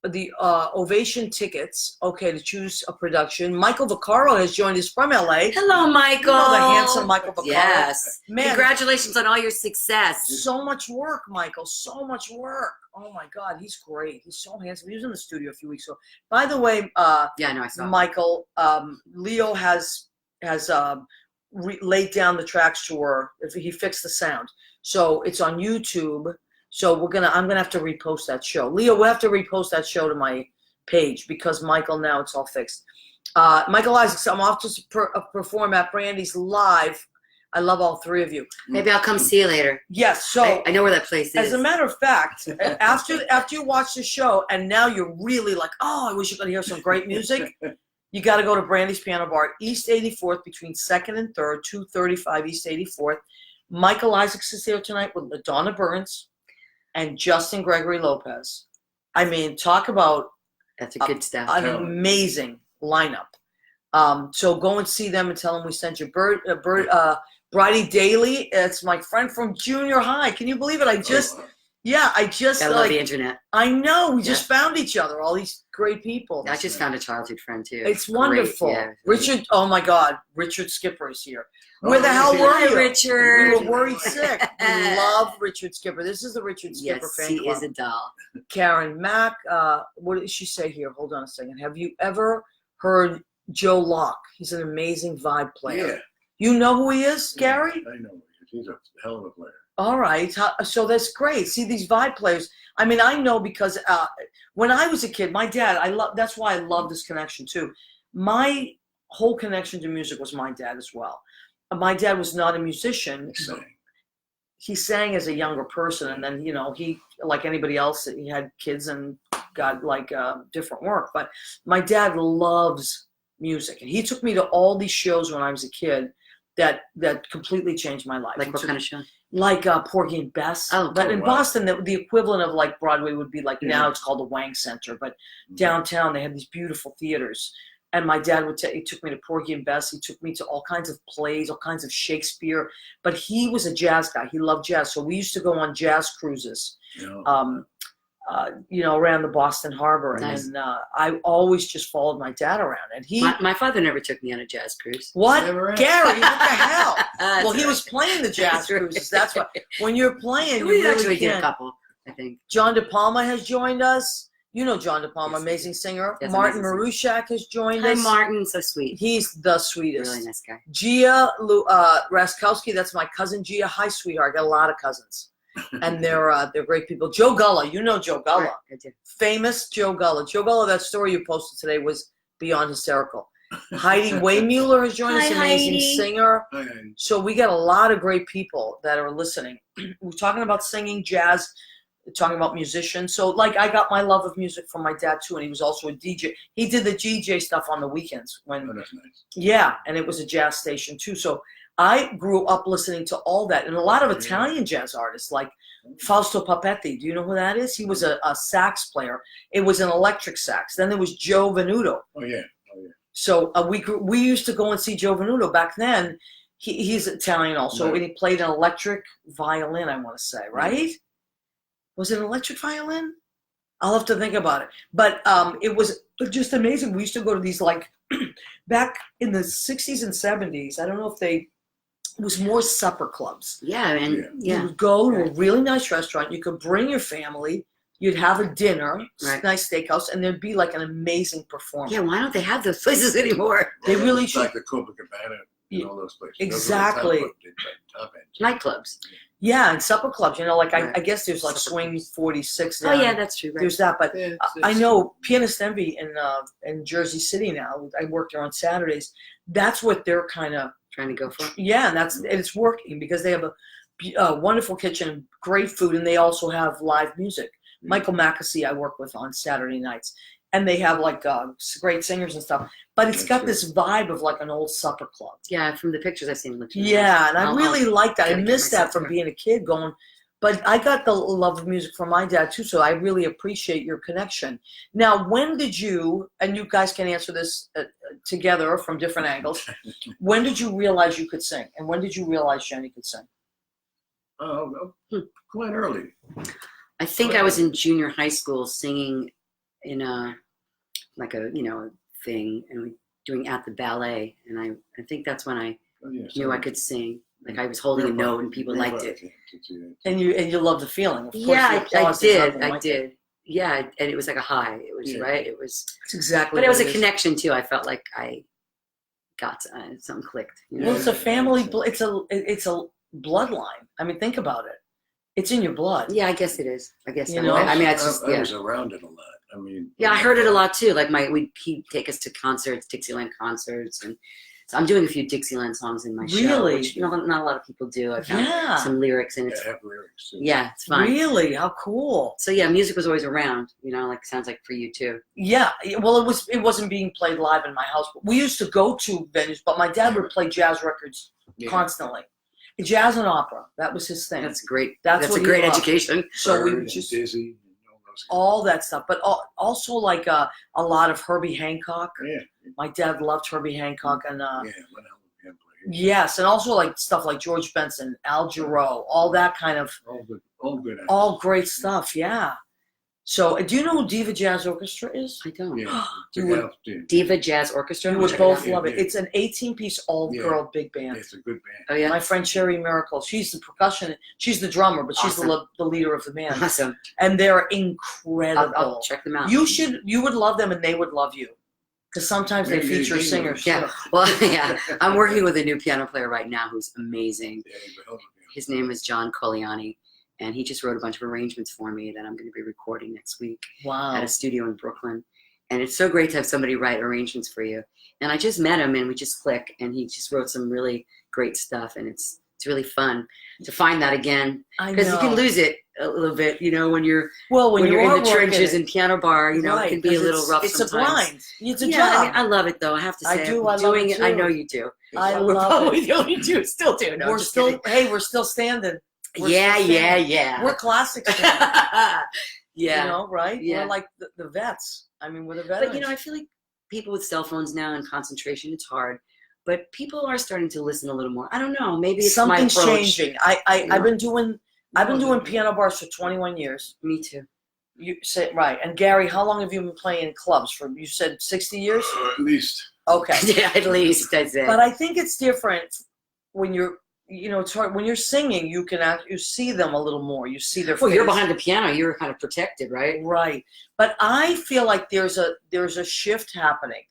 Speaker 1: the Ovation tickets, to choose a production. Michael Vaccaro has joined us from LA.
Speaker 3: Hello, Michael.
Speaker 1: You know the handsome Michael Vaccaro.
Speaker 3: Yes.
Speaker 1: Man,
Speaker 3: Congratulations on all your success.
Speaker 1: so much work, Michael. So much work. Oh my God, he's great. He's so handsome. He was in the studio a few weeks ago. By the way,
Speaker 3: Yeah, I know. I saw.
Speaker 1: Michael, Leo has laid down the tracks to her. He fixed the sound, so it's on YouTube. So I'm gonna have to repost that show. Leo, we'll have to repost that show to my page because Michael, now it's all fixed. Michael Isaacs, I'm off to perform at Brandy's live. I love all 3 of you.
Speaker 3: Maybe I'll come see you later.
Speaker 1: Yes. So
Speaker 3: I know where that place is.
Speaker 1: as a matter of fact, after you watch the show and now you're really like, oh, I wish you could hear some great music. You got to go to Brandy's Piano Bar, East 84th, between 2nd and 3rd, 235 East 84th. Michael Isaacs is there tonight with LaDonna Burns and Justin Gregory Lopez. I mean, talk about
Speaker 3: That's a good stuff.
Speaker 1: an amazing lineup. So go and see them and tell them we sent you. Bridie Daly, it's my friend from junior high. Can you believe it? I just
Speaker 3: I love the internet.
Speaker 1: I know. We just found each other, all these great people.
Speaker 3: I just found a childhood friend too.
Speaker 1: It's
Speaker 3: Great,
Speaker 1: wonderful.
Speaker 3: yeah.
Speaker 1: Richard, oh my God, Richard Skipper is here. Where the hell were
Speaker 3: Hi,
Speaker 1: you?
Speaker 3: Richard.
Speaker 1: We were worried sick. We love Richard Skipper. This is the Richard Skipper
Speaker 3: Yes,
Speaker 1: fan
Speaker 3: he
Speaker 1: club.
Speaker 3: is a doll.
Speaker 1: Karen Mack, what did she say here? Hold on a second. Have you ever heard Joe Locke? He's an amazing vibe player.
Speaker 2: Yeah.
Speaker 1: You know who he is, Gary?
Speaker 2: I know. He's a hell of a player.
Speaker 1: All right. So that's great. See, these vibe players. I mean, I know because when I was a kid, my dad, that's why I love this connection too. My whole connection to music was my dad as well. My dad was not a musician. He sang as a younger person, and then, he, like anybody else, he had kids and got different work. But my dad loves music, and he took me to all these shows when I was a kid that completely changed my life.
Speaker 3: Like what kind of show?
Speaker 1: Like Porgy and Bess.
Speaker 3: Oh,
Speaker 1: but in
Speaker 2: wow.
Speaker 1: Boston, the equivalent of like Broadway would be like now it's called the Wang Center. But downtown, they had these beautiful theaters. And my dad he took me to Porgy and Bess. He took me to all kinds of plays, all kinds of Shakespeare. But he was a jazz guy. He loved jazz. So we used to go on jazz cruises, around the Boston Harbor.
Speaker 3: Nice.
Speaker 1: And I always just followed my dad around. And
Speaker 3: My father never took me on a jazz cruise.
Speaker 1: what?
Speaker 2: Never has.
Speaker 1: Gary, what the hell?
Speaker 3: That's
Speaker 1: Well, he
Speaker 3: right.
Speaker 1: was playing the jazz
Speaker 3: That's right.
Speaker 1: cruises. That's why. When you're playing, you
Speaker 3: We
Speaker 1: really
Speaker 3: actually did a
Speaker 1: can.
Speaker 3: couple, I think.
Speaker 1: John De Palma has joined us. You know John De Palma,
Speaker 3: Yes,
Speaker 1: amazing singer.
Speaker 3: Yes,
Speaker 1: Martin
Speaker 3: amazing
Speaker 1: Marushak has joined
Speaker 3: Hi,
Speaker 1: us.
Speaker 3: Martin. So sweet.
Speaker 1: He's the sweetest.
Speaker 3: Really nice guy.
Speaker 1: Gia Raskowski, that's my cousin Gia. Hi, sweetheart. I got a lot of cousins. And they're great people. Joe Gullah, you know Joe Gullah.
Speaker 3: Right, I do.
Speaker 1: Famous Joe Gullah. Joe Gullah, that story you posted today was beyond hysterical. Heidi Waymuller has joined us,
Speaker 3: Hi,
Speaker 1: amazing
Speaker 3: Heidi.
Speaker 1: singer.
Speaker 2: Hi, Heidi.
Speaker 1: So we got a lot of great people that are listening. We're talking about singing, jazz, talking about musicians. So like I got my love of music from my dad too, and he was also a DJ. He did the DJ stuff on the weekends when
Speaker 2: Oh, that's nice.
Speaker 1: yeah, and it was a jazz station too. So I grew up listening to all that, and a lot of
Speaker 2: Yeah.
Speaker 1: Italian jazz artists like Fausto Papetti. Do you know who that is? He was a sax player. It was an electric sax. Then there was Joe Venuto.
Speaker 2: Oh yeah. Oh yeah.
Speaker 1: So we used to go and see Joe Venuto back then. He's Italian also,
Speaker 2: Right.
Speaker 1: and he played an electric violin. I want to say, right? Was it an electric violin? I'll have to think about it. But it was just amazing. We used to go to these like back in the 60s and 70s. I don't know if it was more supper clubs.
Speaker 3: Yeah, and
Speaker 2: Yeah.
Speaker 3: yeah.
Speaker 1: You would go to a really nice restaurant. You could bring your family. You'd have a dinner,
Speaker 3: Right.
Speaker 1: nice steakhouse, and there'd be like an amazing performance.
Speaker 3: Yeah, why don't they have those places anymore?
Speaker 1: They
Speaker 2: Well,
Speaker 1: really
Speaker 2: it's
Speaker 1: should.
Speaker 2: like the Copacabana and all those places.
Speaker 1: Exactly.
Speaker 2: Those are the top end.
Speaker 3: Nightclubs.
Speaker 1: Yeah, and supper clubs. You know, like I
Speaker 3: Right.
Speaker 1: guess there's like
Speaker 3: Supper
Speaker 1: Swing 46.
Speaker 3: Oh
Speaker 1: down.
Speaker 3: yeah, that's true. Right.
Speaker 1: There's that, but
Speaker 2: Yeah,
Speaker 1: I know Pianist Envy in Jersey City now. I work there on Saturdays. That's what they're kind of
Speaker 3: Trying to go for.
Speaker 1: yeah, and it's working because they have a wonderful kitchen, great food, and they also have live music. Michael Mackesy I work with on Saturday nights, and they have like great singers and stuff. But it's
Speaker 2: That's
Speaker 1: got
Speaker 2: true.
Speaker 1: this vibe of like an old supper club.
Speaker 3: Yeah, from the pictures I've seen. it looks really
Speaker 1: Yeah,
Speaker 3: nice.
Speaker 1: and I
Speaker 3: I'll-
Speaker 1: really like that. I
Speaker 3: gotta get
Speaker 1: missed that
Speaker 3: myself
Speaker 1: from
Speaker 3: there.
Speaker 1: being a kid going. But I got the love of music from my dad too, so I really appreciate your connection. Now, when did you, and you guys can answer this together from different angles, when did you realize you could sing? And when did you realize Jenny could sing?
Speaker 2: Oh, quite early.
Speaker 3: I think I was in junior high school singing in a thing and we doing at the ballet, and I think that's when I
Speaker 2: Oh, yeah,
Speaker 3: knew I could sing. Like I was holding a note and people liked it.
Speaker 1: And you love the feeling. Of course,
Speaker 3: Yeah,
Speaker 1: the
Speaker 3: I
Speaker 1: applause is
Speaker 3: did.
Speaker 1: nothing
Speaker 3: I
Speaker 1: like it.
Speaker 3: did. Yeah, and it was like a high. It was
Speaker 2: Yeah.
Speaker 3: right. It was,
Speaker 1: It's exactly.
Speaker 3: but it was
Speaker 1: what
Speaker 3: a
Speaker 1: is.
Speaker 3: connection too. I felt like I got something clicked. You know?
Speaker 1: Well, it's a
Speaker 2: Yeah.
Speaker 1: family. It's a bloodline. I mean, think about it. It's in your blood.
Speaker 3: Yeah, I guess it is. I guess
Speaker 1: You
Speaker 3: so.
Speaker 1: know?
Speaker 3: I mean, it's just
Speaker 2: I
Speaker 3: yeah.
Speaker 2: was around it a lot. I mean,
Speaker 3: Yeah, I heard it a lot too. Like he'd take us to concerts, Dixieland concerts, and so I'm doing a few Dixieland songs in my show,
Speaker 1: Really?
Speaker 3: which not a lot of people do. I found
Speaker 1: Yeah.
Speaker 3: some lyrics, and
Speaker 2: Yeah,
Speaker 3: it's
Speaker 2: I have lyrics too.
Speaker 3: yeah, it's fun.
Speaker 1: Really? How cool.
Speaker 3: So yeah, music was always around. Like sounds like for you too.
Speaker 1: Yeah. Well, it wasn't being played live in my house. We used to go to venues, but my dad would play jazz records
Speaker 2: Yeah.
Speaker 1: constantly. Jazz and opera. That was his thing.
Speaker 3: That's great.
Speaker 1: That's
Speaker 3: That's
Speaker 1: what
Speaker 3: a
Speaker 1: he
Speaker 3: great
Speaker 1: loved.
Speaker 3: education.
Speaker 1: So we
Speaker 2: Bird
Speaker 1: would
Speaker 2: and
Speaker 1: just
Speaker 2: Dizzy and those
Speaker 1: all that stuff, but also like a lot of Herbie Hancock.
Speaker 2: Yeah.
Speaker 1: My dad loved Herbie Hancock, and
Speaker 2: Yeah, one hell of a piano player.
Speaker 1: yes, and also like stuff like George Benson, Al Jarreau, all that kind of
Speaker 2: All good.
Speaker 1: all great stuff. Yeah. So, do you know who Diva Jazz Orchestra is?
Speaker 3: I don't.
Speaker 2: Yeah.
Speaker 1: You
Speaker 2: Took
Speaker 1: would-
Speaker 2: out, yeah.
Speaker 3: Diva Jazz Orchestra.
Speaker 1: You
Speaker 3: I'll
Speaker 1: would
Speaker 3: check
Speaker 1: both
Speaker 3: it out.
Speaker 1: love it.
Speaker 2: Yeah.
Speaker 1: It's an 18-piece all-girl big band.
Speaker 2: It's a good band.
Speaker 3: Oh yeah.
Speaker 1: My friend Sherry Miracle, she's the percussion, she's the drummer, but she's
Speaker 3: Awesome.
Speaker 1: the leader of the band,
Speaker 3: Awesome.
Speaker 1: and they're
Speaker 3: I'll
Speaker 1: incredible.
Speaker 3: check them out.
Speaker 1: You would love them, and they would love you, because sometimes they
Speaker 2: Maybe
Speaker 1: feature
Speaker 2: they do.
Speaker 1: singers.
Speaker 3: Yeah.
Speaker 1: too.
Speaker 3: Well, yeah. I'm working with a new piano player right now who's amazing.
Speaker 2: Yeah, he's a hell of a piano.
Speaker 3: His name is John Coliani, and he just wrote a bunch of arrangements for me that I'm going to be recording next week
Speaker 1: Wow.
Speaker 3: at a studio in Brooklyn. And it's so great to have somebody write arrangements for you. And I just met him, and we just click, and he just wrote some really great stuff, and it's really fun to find that again,
Speaker 1: I
Speaker 3: because you
Speaker 1: know.
Speaker 3: can lose it a little bit, when you're
Speaker 1: Well,
Speaker 3: when you're in
Speaker 1: are
Speaker 3: the
Speaker 1: working
Speaker 3: trenches
Speaker 1: it-
Speaker 3: in piano bar,
Speaker 1: right,
Speaker 3: it can be a
Speaker 1: 'cause
Speaker 3: little rough
Speaker 1: It's
Speaker 3: sometimes.
Speaker 1: a blind. It's a
Speaker 3: Yeah,
Speaker 1: job.
Speaker 3: I mean, I love it though. I have to
Speaker 1: I
Speaker 3: say,
Speaker 1: do, I love
Speaker 3: doing
Speaker 1: it
Speaker 3: it. I
Speaker 1: too.
Speaker 3: know you do.
Speaker 1: I
Speaker 3: We're
Speaker 1: love
Speaker 3: probably
Speaker 1: it.
Speaker 3: the only two still do. No,
Speaker 1: we're
Speaker 3: just
Speaker 1: still
Speaker 3: kidding.
Speaker 1: we're still standing. We're
Speaker 3: Yeah,
Speaker 1: still
Speaker 3: yeah,
Speaker 1: standing.
Speaker 3: yeah.
Speaker 1: We're classics. now,
Speaker 3: Yeah.
Speaker 1: You know, right?
Speaker 3: Yeah.
Speaker 1: We're like the vets. I mean, we're the
Speaker 3: But
Speaker 1: veterans.
Speaker 3: I feel like people with cell phones now and concentration, it's hard. But people are starting to listen a little more. I don't know. Maybe it's
Speaker 1: something's
Speaker 3: my approach.
Speaker 1: changing. I've
Speaker 3: know?
Speaker 1: been doing piano bars for 21 years.
Speaker 3: Me too.
Speaker 1: You said right. And Gary, how long have you been playing in clubs for? You said 60 years.
Speaker 2: At least.
Speaker 1: Okay.
Speaker 3: Yeah, at least that's it.
Speaker 1: But I think it's different when you're. It's hard when you're singing. You can you see them a little more. You see their.
Speaker 3: Well, you're
Speaker 1: face.
Speaker 3: behind the piano. You're kind of protected, right?
Speaker 1: Right. But I feel like there's a shift happening.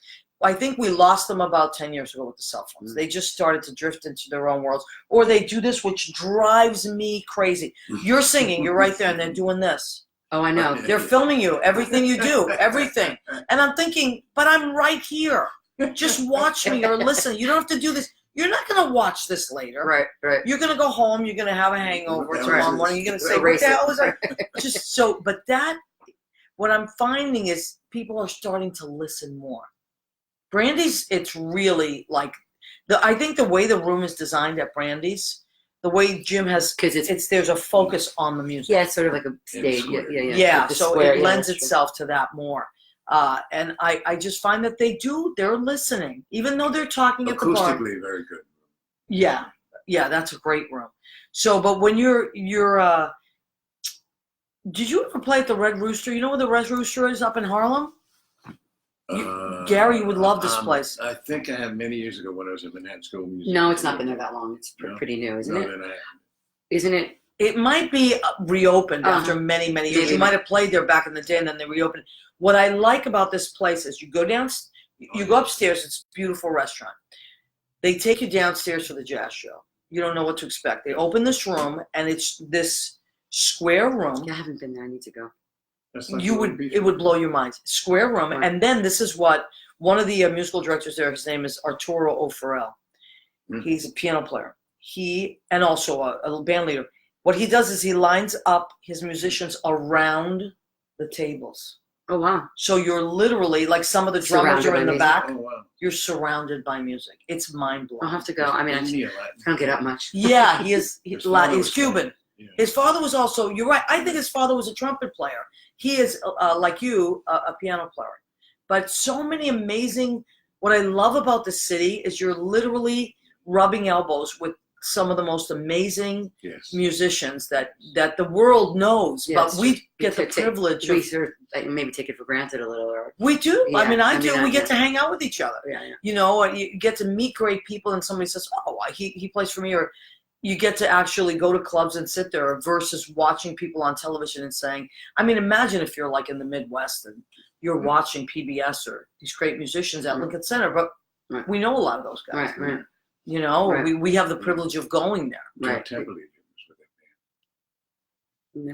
Speaker 1: I think we lost them about 10 years ago with the cell phones.
Speaker 3: Mm.
Speaker 1: They just started to drift into their own worlds. Or they do this, which drives me crazy. You're singing, you're right there, and they're doing this.
Speaker 3: Oh, I know.
Speaker 1: They're filming you, everything you do, everything. And I'm thinking, but I'm right here. Just watch me or listen. You don't have to do this. You're not going to watch this later.
Speaker 3: Right.
Speaker 1: You're going to go home. You're going to have a hangover
Speaker 2: That's
Speaker 1: tomorrow
Speaker 2: right.
Speaker 1: morning. You're going to say, what
Speaker 3: Erase
Speaker 1: the
Speaker 3: it.
Speaker 1: hell was I? Just so, but that, what I'm finding is people are starting to listen more. Brandy's, it's really like, I think the way the room is designed at Brandy's, the way Jim has,
Speaker 3: Because it's
Speaker 1: there's a focus on the music.
Speaker 3: yeah, it's sort of like a stage.
Speaker 2: square.
Speaker 1: Yeah,
Speaker 3: like the
Speaker 1: so
Speaker 3: square,
Speaker 1: it
Speaker 3: yeah,
Speaker 1: lends
Speaker 3: that's true.
Speaker 1: itself to that more. And I just find that they're listening, even though they're talking at the bar.
Speaker 2: Acoustically, very good.
Speaker 1: Yeah, that's a great room. So, but when you're did you ever play at the Red Rooster? You know where the Red Rooster is up in Harlem? Gary would love this place.
Speaker 2: I think I have many years ago when I was at Manhattan School of Music.
Speaker 3: No, it's not been there that long. It's
Speaker 2: No?
Speaker 3: pretty new, isn't
Speaker 2: No,
Speaker 3: it?
Speaker 2: then I
Speaker 3: Isn't it?
Speaker 1: It might be reopened after
Speaker 3: Uh-huh.
Speaker 1: many years.
Speaker 3: Maybe.
Speaker 1: You might have played there back in the day, and then they reopened. What I like about this place is you go down, you go upstairs. It's a beautiful restaurant. They take you downstairs for the jazz show. You don't know what to expect. They open this room, and it's this square room.
Speaker 3: Yeah, I haven't been there. I need to go.
Speaker 2: That's like
Speaker 1: You
Speaker 2: the
Speaker 1: would,
Speaker 2: beef.
Speaker 1: it would blow your mind. Square room,
Speaker 3: Right.
Speaker 1: and then this is what one of the musical directors there. His name is Arturo O'Farrell.
Speaker 2: Mm.
Speaker 1: He's a piano player. And also a band leader. What he does is he lines up his musicians around the tables.
Speaker 3: Oh wow.
Speaker 1: So you're literally, like some of the drummers
Speaker 3: Surrounded
Speaker 1: are in
Speaker 3: by
Speaker 1: the
Speaker 3: music.
Speaker 1: back.
Speaker 2: Oh, wow.
Speaker 1: You're surrounded by music. It's mind blowing.
Speaker 3: I'll have to go. I mean, I
Speaker 2: Isn't he a Latin?
Speaker 3: don't get up much.
Speaker 1: Yeah, he is.
Speaker 2: His father
Speaker 1: He's
Speaker 2: was
Speaker 1: Cuban.
Speaker 2: Yeah.
Speaker 1: His father was also. You're right. I think his father was a trumpet player. He is like you, a piano player. But so many amazing. What I love about the city is you're literally rubbing elbows with some of the most amazing
Speaker 2: Yes.
Speaker 1: musicians that the world knows.
Speaker 3: Yeah,
Speaker 1: but we get the
Speaker 3: take-
Speaker 1: privilege
Speaker 3: We
Speaker 1: of.
Speaker 3: sort of like, maybe take it for granted a little. Or
Speaker 1: We do.
Speaker 3: Yeah,
Speaker 1: I mean, I
Speaker 3: I
Speaker 1: do.
Speaker 3: mean,
Speaker 1: We
Speaker 3: I-
Speaker 1: get to hang out with each other.
Speaker 3: yeah.
Speaker 1: You know, and you get to meet great people, and somebody says, "Oh, he plays for me," or you get to actually go to clubs and sit there versus watching people on television and saying, I mean, imagine if you're like in the Midwest and you're watching PBS or these great musicians at Lincoln Center, but
Speaker 3: Right.
Speaker 1: we know a lot of those guys.
Speaker 3: Right.
Speaker 1: You know,
Speaker 3: Right.
Speaker 1: we have the privilege of going there.
Speaker 3: Right.
Speaker 2: Temple was with that band.
Speaker 3: Yeah.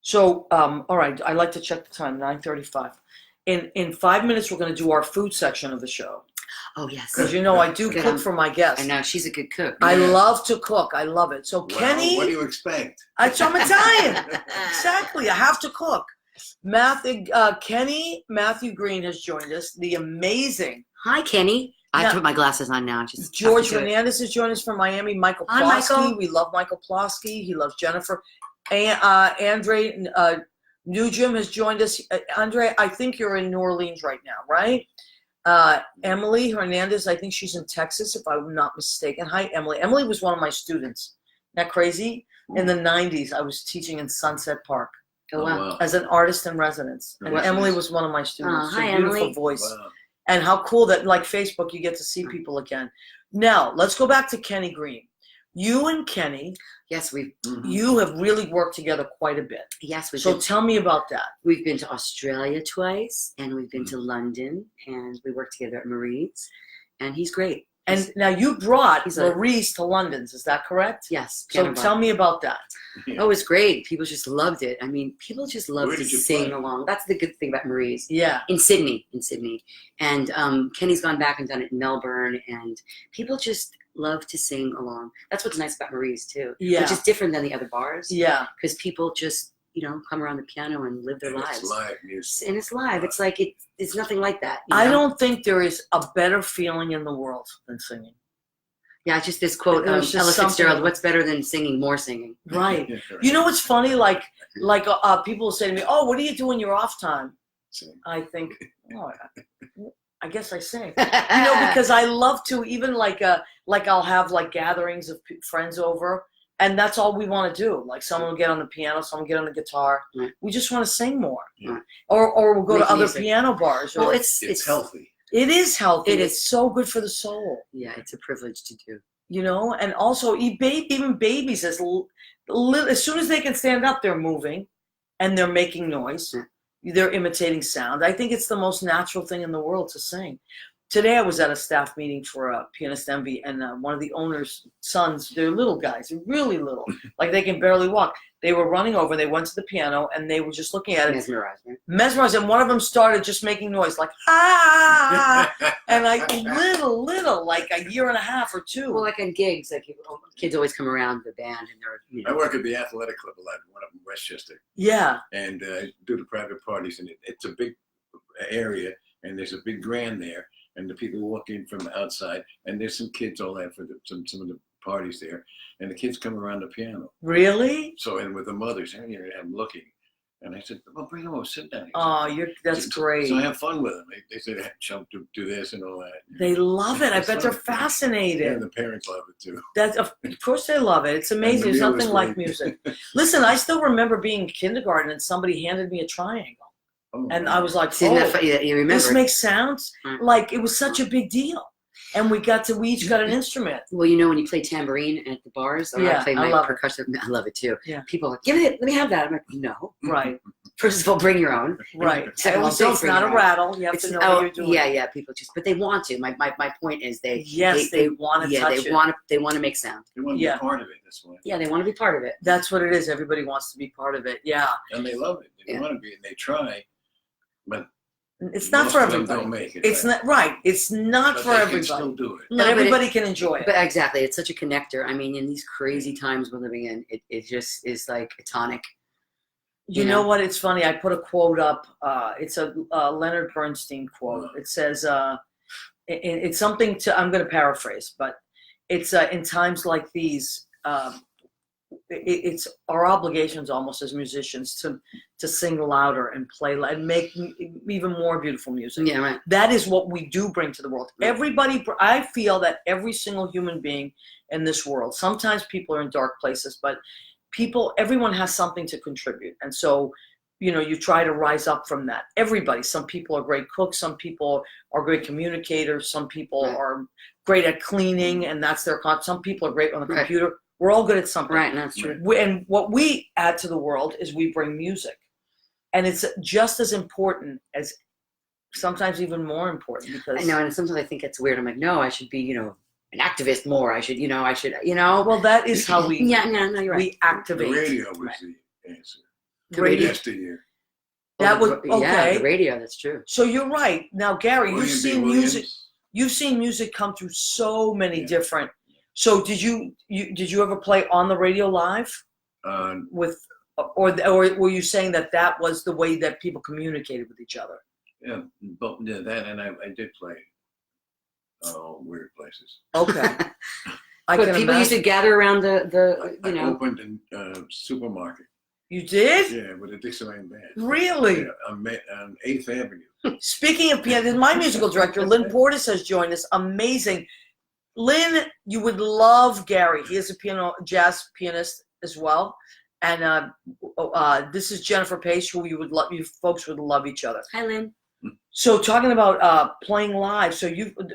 Speaker 1: So, all right, I like to check the time, 9:35. In 5 minutes, we're going to do our food section of the show.
Speaker 3: Oh yes.
Speaker 1: Because, you know, I do
Speaker 3: Good.
Speaker 1: cook for my guests.
Speaker 3: I know she's a good cook.
Speaker 1: I
Speaker 2: Yeah.
Speaker 1: love to cook. I love it. So,
Speaker 2: Well,
Speaker 1: Kenny,
Speaker 2: what do you expect?
Speaker 1: I'm Italian. Exactly. I have to cook. Matthew Green has joined us. The amazing
Speaker 3: Hi, Kenny. I have
Speaker 1: Yeah.
Speaker 3: to put my glasses on now. Just
Speaker 1: George
Speaker 3: have to do it.
Speaker 1: Hernandez has joined us from Miami. Michael
Speaker 3: Hi,
Speaker 1: Plosky.
Speaker 3: Michael.
Speaker 1: We love Michael Plosky. He loves Jennifer. And Andre Nugent has joined us. Andre, I think you're in New Orleans right now, right? Emily Hernandez, I think she's in Texas, if I'm not mistaken. Hi, Emily. Emily was one of my students. Isn't that crazy? In the 90s, I was teaching in Sunset Park
Speaker 3: Oh wow.
Speaker 1: as an artist in residence. And
Speaker 2: Nice.
Speaker 1: Emily was one of my students.
Speaker 3: Oh, hi,
Speaker 1: She's a beautiful
Speaker 3: Emily.
Speaker 1: voice.
Speaker 2: Wow.
Speaker 1: And how cool that, like Facebook, you get to see people again. Now, let's go back to Kenny Green. You and Kenny,
Speaker 3: Yes, we've
Speaker 1: you have really worked together quite a bit. So
Speaker 3: been,
Speaker 1: tell me about that.
Speaker 3: we've been to Australia twice, and we've been to London, and we worked together at Marie's, and he's great.
Speaker 1: And now you brought
Speaker 3: He's a-
Speaker 1: Maurice to London's, is that correct?
Speaker 3: Yes.
Speaker 1: So
Speaker 3: piano bar.
Speaker 1: tell me about that.
Speaker 2: Yeah.
Speaker 3: Oh, it was great. People just loved it. I mean, people just love
Speaker 2: Where
Speaker 3: to
Speaker 2: did you
Speaker 3: sing
Speaker 2: play?
Speaker 3: along. That's the good thing about Marie's.
Speaker 1: Yeah.
Speaker 3: In Sydney. And Kenny's gone back and done it in Melbourne, and people just love to sing along. That's what's nice about Marie's too,
Speaker 1: Yeah.
Speaker 3: which is different than the other bars,
Speaker 1: Yeah.
Speaker 3: because people just, come around the piano and live their
Speaker 2: And
Speaker 3: lives.
Speaker 2: it's live music.
Speaker 3: And it's live. It's like it's nothing like that.
Speaker 1: I don't think there is a better feeling in the world than singing.
Speaker 3: Yeah, it's just this quote,
Speaker 1: There's just
Speaker 3: Ella
Speaker 1: something-
Speaker 3: Fitzgerald, what's better than singing? More singing.
Speaker 1: Right.
Speaker 2: Yeah, right.
Speaker 1: You know what's funny? Like people will say to me, "Oh, what do you do in your off time?"
Speaker 2: Sing.
Speaker 1: I think, oh, I guess I sing. Because I love to, even like I'll have like gatherings of friends over, and that's all we want to do. Like someone will get on the piano, someone will get on the guitar.
Speaker 3: Right.
Speaker 1: We just want to sing more,
Speaker 2: Yeah.
Speaker 1: or we'll go
Speaker 3: Make
Speaker 1: to other
Speaker 3: music.
Speaker 1: piano bars. Or,
Speaker 3: Well,
Speaker 2: It's healthy.
Speaker 1: it is healthy.
Speaker 3: It
Speaker 1: It's so good for the soul.
Speaker 3: Yeah, it's a privilege to do.
Speaker 1: And also even babies, as soon as they can stand up, they're moving, and they're making noise.
Speaker 3: Yeah.
Speaker 1: They're imitating sound. I think it's the most natural thing in the world to sing. Today I was at a staff meeting for Pianist Envy, and one of the owner's sons, they're little guys, they're really little, like they can barely walk. They were running over, they went to the piano, and they were just looking at it. Mesmerized, and one of them started just making noise, like, ah! And like little, like a year and a half or two.
Speaker 3: Well, like on gigs, like kids always come around the band, and they're,
Speaker 2: I work at the athletic club a lot, one up in Westchester.
Speaker 1: Yeah.
Speaker 2: And do the private parties, and it's a big area, and there's a big grand there. And the people walk in from the outside, and there's some kids all there for some of the parties there, and the kids come around the piano.
Speaker 1: Really?
Speaker 2: So, and with the mothers, and I'm looking, and I said, "Well, bring them over, sit down."
Speaker 1: Oh, that's great.
Speaker 2: So I have fun with them. They said, "Jump to do this and all that."
Speaker 1: They love it. I bet they're fascinated.
Speaker 2: Yeah, and the parents love it too.
Speaker 1: Of course they love it. It's amazing. There's nothing like music. Listen, I still remember being in kindergarten and somebody handed me a triangle. And I was like,
Speaker 3: you remember.
Speaker 1: This makes sounds like it was such a big deal. And we each got an instrument.
Speaker 3: Well, when you play tambourine at the bars, I play my percussion. I love it too.
Speaker 1: Yeah.
Speaker 3: People are like, let me have that. I'm like, no.
Speaker 1: Right.
Speaker 3: First of all, bring your own.
Speaker 1: Right.
Speaker 3: Second of all,
Speaker 1: It's not a rattle. You have to know what you're doing.
Speaker 3: Yeah. People but they want to. My point is they
Speaker 1: want to touch it.
Speaker 3: They want to make sound.
Speaker 2: They want to be part of it. That's why.
Speaker 3: Yeah, they want to be part of it.
Speaker 1: That's what it is. Everybody wants to be part of it. Yeah.
Speaker 2: And they love it. They want to be, and they try. But
Speaker 1: it's not for everybody.
Speaker 2: Don't make it,
Speaker 1: it's not right. It's not for everybody.
Speaker 2: Still do it.
Speaker 1: But everybody can enjoy it.
Speaker 3: But exactly, it's such a connector. I mean, in these crazy times we're living in, it just is like a tonic.
Speaker 1: You know what? It's funny. I put a quote up. It's a Leonard Bernstein quote. It says, "It's something to." I'm going to paraphrase, but it's in times like these. It's our obligations almost as musicians to sing louder and play and make even more beautiful music.
Speaker 3: Yeah, right.
Speaker 1: That is what we do bring to the world. Everybody, I feel that every single human being in this world, sometimes people are in dark places, but everyone has something to contribute. And so, you try to rise up from that. Everybody, some people are great cooks, some people are great communicators, some people are great at cleaning, and that's their some people are great on the computer. We're all good at something.
Speaker 3: Right, that's true.
Speaker 1: And what we add to the world is we bring music. And it's just as important as, sometimes even more important, because...
Speaker 3: I know, and sometimes I think it's weird. I'm like, no, I should be, an activist more. I should. Well,
Speaker 1: that is how we...
Speaker 3: no, you're right.
Speaker 1: We activate.
Speaker 2: The radio was the answer. The radio. Yesteryear.
Speaker 1: That was... Okay.
Speaker 3: Yeah, the radio, that's true.
Speaker 1: So you're right. Now, Gary, you've seen music come through so many different... So did you ever play on the radio live with, or were you saying that was the way that people communicated with each other?
Speaker 2: Yeah, both that, and I did play weird places.
Speaker 1: Okay.
Speaker 3: But people used to gather around the
Speaker 2: I opened a supermarket.
Speaker 1: You did?
Speaker 2: Yeah, with a Dixieland band.
Speaker 1: Really?
Speaker 2: Yeah, on 8th Avenue.
Speaker 1: Speaking of piano, my musical director, Lynn Portis, has joined us. Amazing. Lynn, you would love Gary. He is a jazz pianist as well. And this is Jennifer Pace, who you folks would love each other.
Speaker 3: Hi, Lynn.
Speaker 1: So talking about playing live,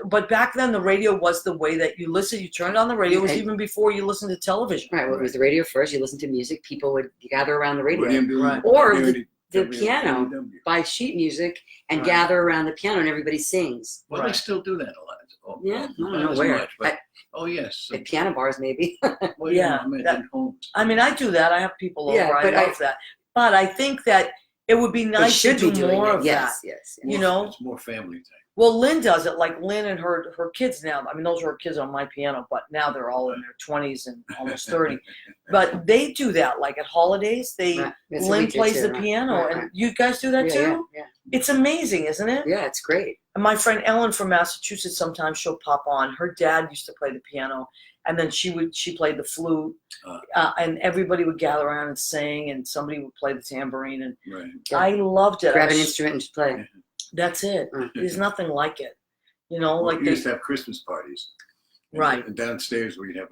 Speaker 1: but back then the radio was the way that you listened. You turned on the radio. It was even before you listened to television.
Speaker 3: Right. Well, it was the radio first. You listened to music. People would gather around the radio.
Speaker 1: Right.
Speaker 3: Or the piano, buy sheet music and gather around the piano, and everybody sings.
Speaker 2: Well, they still do that a lot.
Speaker 3: I don't know where.
Speaker 2: Much, but, yes.
Speaker 3: At piano bars, maybe.
Speaker 2: Well,
Speaker 1: I mean, I do that. I have people over. I love that. But I think that it would be nice to do more of that.
Speaker 3: Yes.
Speaker 2: It's more family time.
Speaker 1: Well, Lynn does it. Like Lynn and her kids now. I mean, those were her kids on my piano, but now they're all in their 20s and almost 30. But they do that. Like at holidays, Lynn plays the piano, and you guys do that too.
Speaker 3: Yeah.
Speaker 1: It's amazing, isn't it?
Speaker 3: Yeah, it's great.
Speaker 1: And my friend Ellen from Massachusetts, sometimes she'll pop on. Her dad used to play the piano, and then she played the flute, and everybody would gather around and sing, and somebody would play the tambourine, and I loved it.
Speaker 3: Grab an instrument and just play.
Speaker 1: That's it. There's nothing like it.
Speaker 2: Like we used to have Christmas parties.
Speaker 1: Right.
Speaker 2: And downstairs we'd have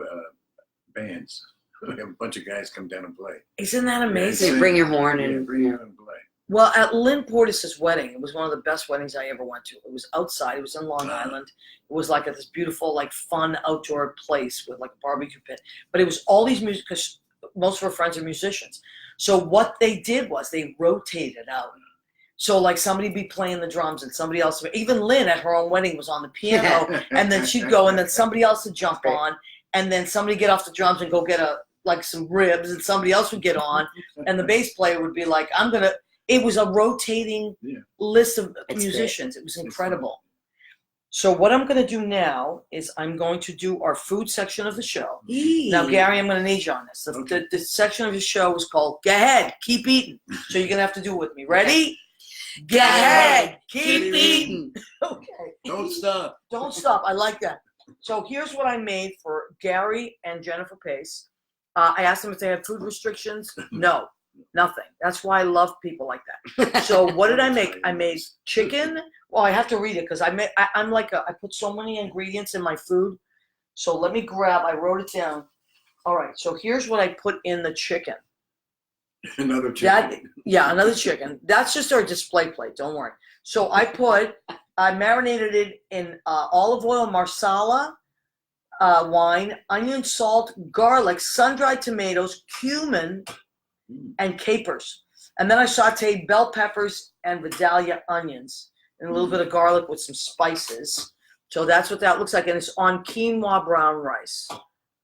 Speaker 2: bands. We'd have a bunch of guys come down and play.
Speaker 1: Isn't that amazing?
Speaker 3: Bring your horn and
Speaker 2: bring your horn and play.
Speaker 1: Well, at Lynn Portis's wedding, it was one of the best weddings I ever went to. It was outside. It was in Long Island. It was like this beautiful, fun outdoor place with a barbecue pit. But it was all these music, because most of her friends are musicians. So what they did was they rotated out. So like somebody be playing the drums and somebody else, even Lynn at her own wedding was on the piano, and then she'd go and then somebody else would jump on, and then somebody get off the drums and go get some ribs, and somebody else would get on, and the bass player would be like, it was a rotating list of musicians. It was incredible. So what I'm going to do now is I'm going to do our food section of the show. Now, Gary, I'm going to need you on this. The section of the show is called Go Ahead, Keep Eating. So you're going to have to do it with me. Ready? Go ahead, keep eating. Okay.
Speaker 2: Don't stop.
Speaker 1: Don't stop. I like that. So here's what I made for Gary and Jennifer Pace. I asked them if they had food restrictions. No, nothing. That's why I love people like that. So what did I make? I made chicken. Well, I have to read it because I put so many ingredients in my food. So let me I wrote it down. All right. So here's what I put in the chicken.
Speaker 2: Another chicken.
Speaker 1: Another chicken. That's just our display plate. Don't worry. So I marinated it in olive oil, marsala, wine, onion, salt, garlic, sun-dried tomatoes, cumin, and capers. And then I sauteed bell peppers and Vidalia onions and a little bit of garlic with some spices. So that's what that looks like. And it's on quinoa brown rice.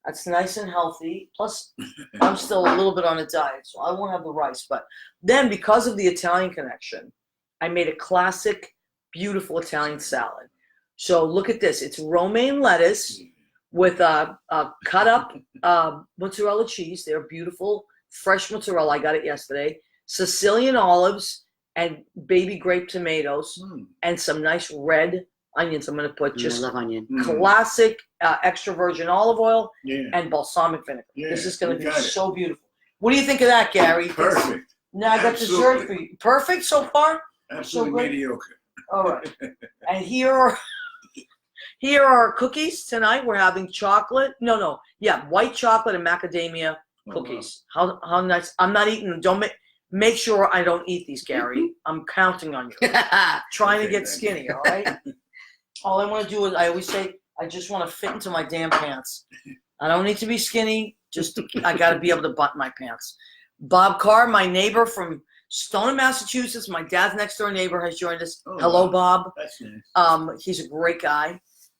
Speaker 1: That's nice and healthy. Plus, I'm still a little bit on a diet, so I won't have the rice. But then, because of the Italian connection, I made a classic, beautiful Italian salad. So look at this. It's romaine lettuce with a cut up mozzarella cheese. They're beautiful, fresh mozzarella. I got it yesterday. Sicilian olives and baby grape tomatoes and some nice red onions. I'm going to put just
Speaker 3: I love onion.
Speaker 1: Classic extra virgin olive oil and balsamic vinegar.
Speaker 2: Yeah,
Speaker 1: this is going to be so beautiful. What do you think of that, Gary?
Speaker 2: Perfect.
Speaker 1: Now I got dessert for you. Perfect so far?
Speaker 2: Absolutely
Speaker 1: so
Speaker 2: mediocre.
Speaker 1: All right. And here are our cookies tonight. We're having chocolate. White chocolate and macadamia cookies.
Speaker 2: Wow.
Speaker 1: How nice. I'm not eating them. Don't make sure I don't eat these, Gary. I'm counting on you. Trying to get skinny, all right? All I want to do is, I always say, I just want to fit into my damn pants. I don't need to be skinny. I got to be able to button my pants. Bob Carr, my neighbor from Stoneham, Massachusetts, my dad's next door neighbor, has joined us. Hello, Bob.
Speaker 2: That's nice.
Speaker 1: He's a great guy.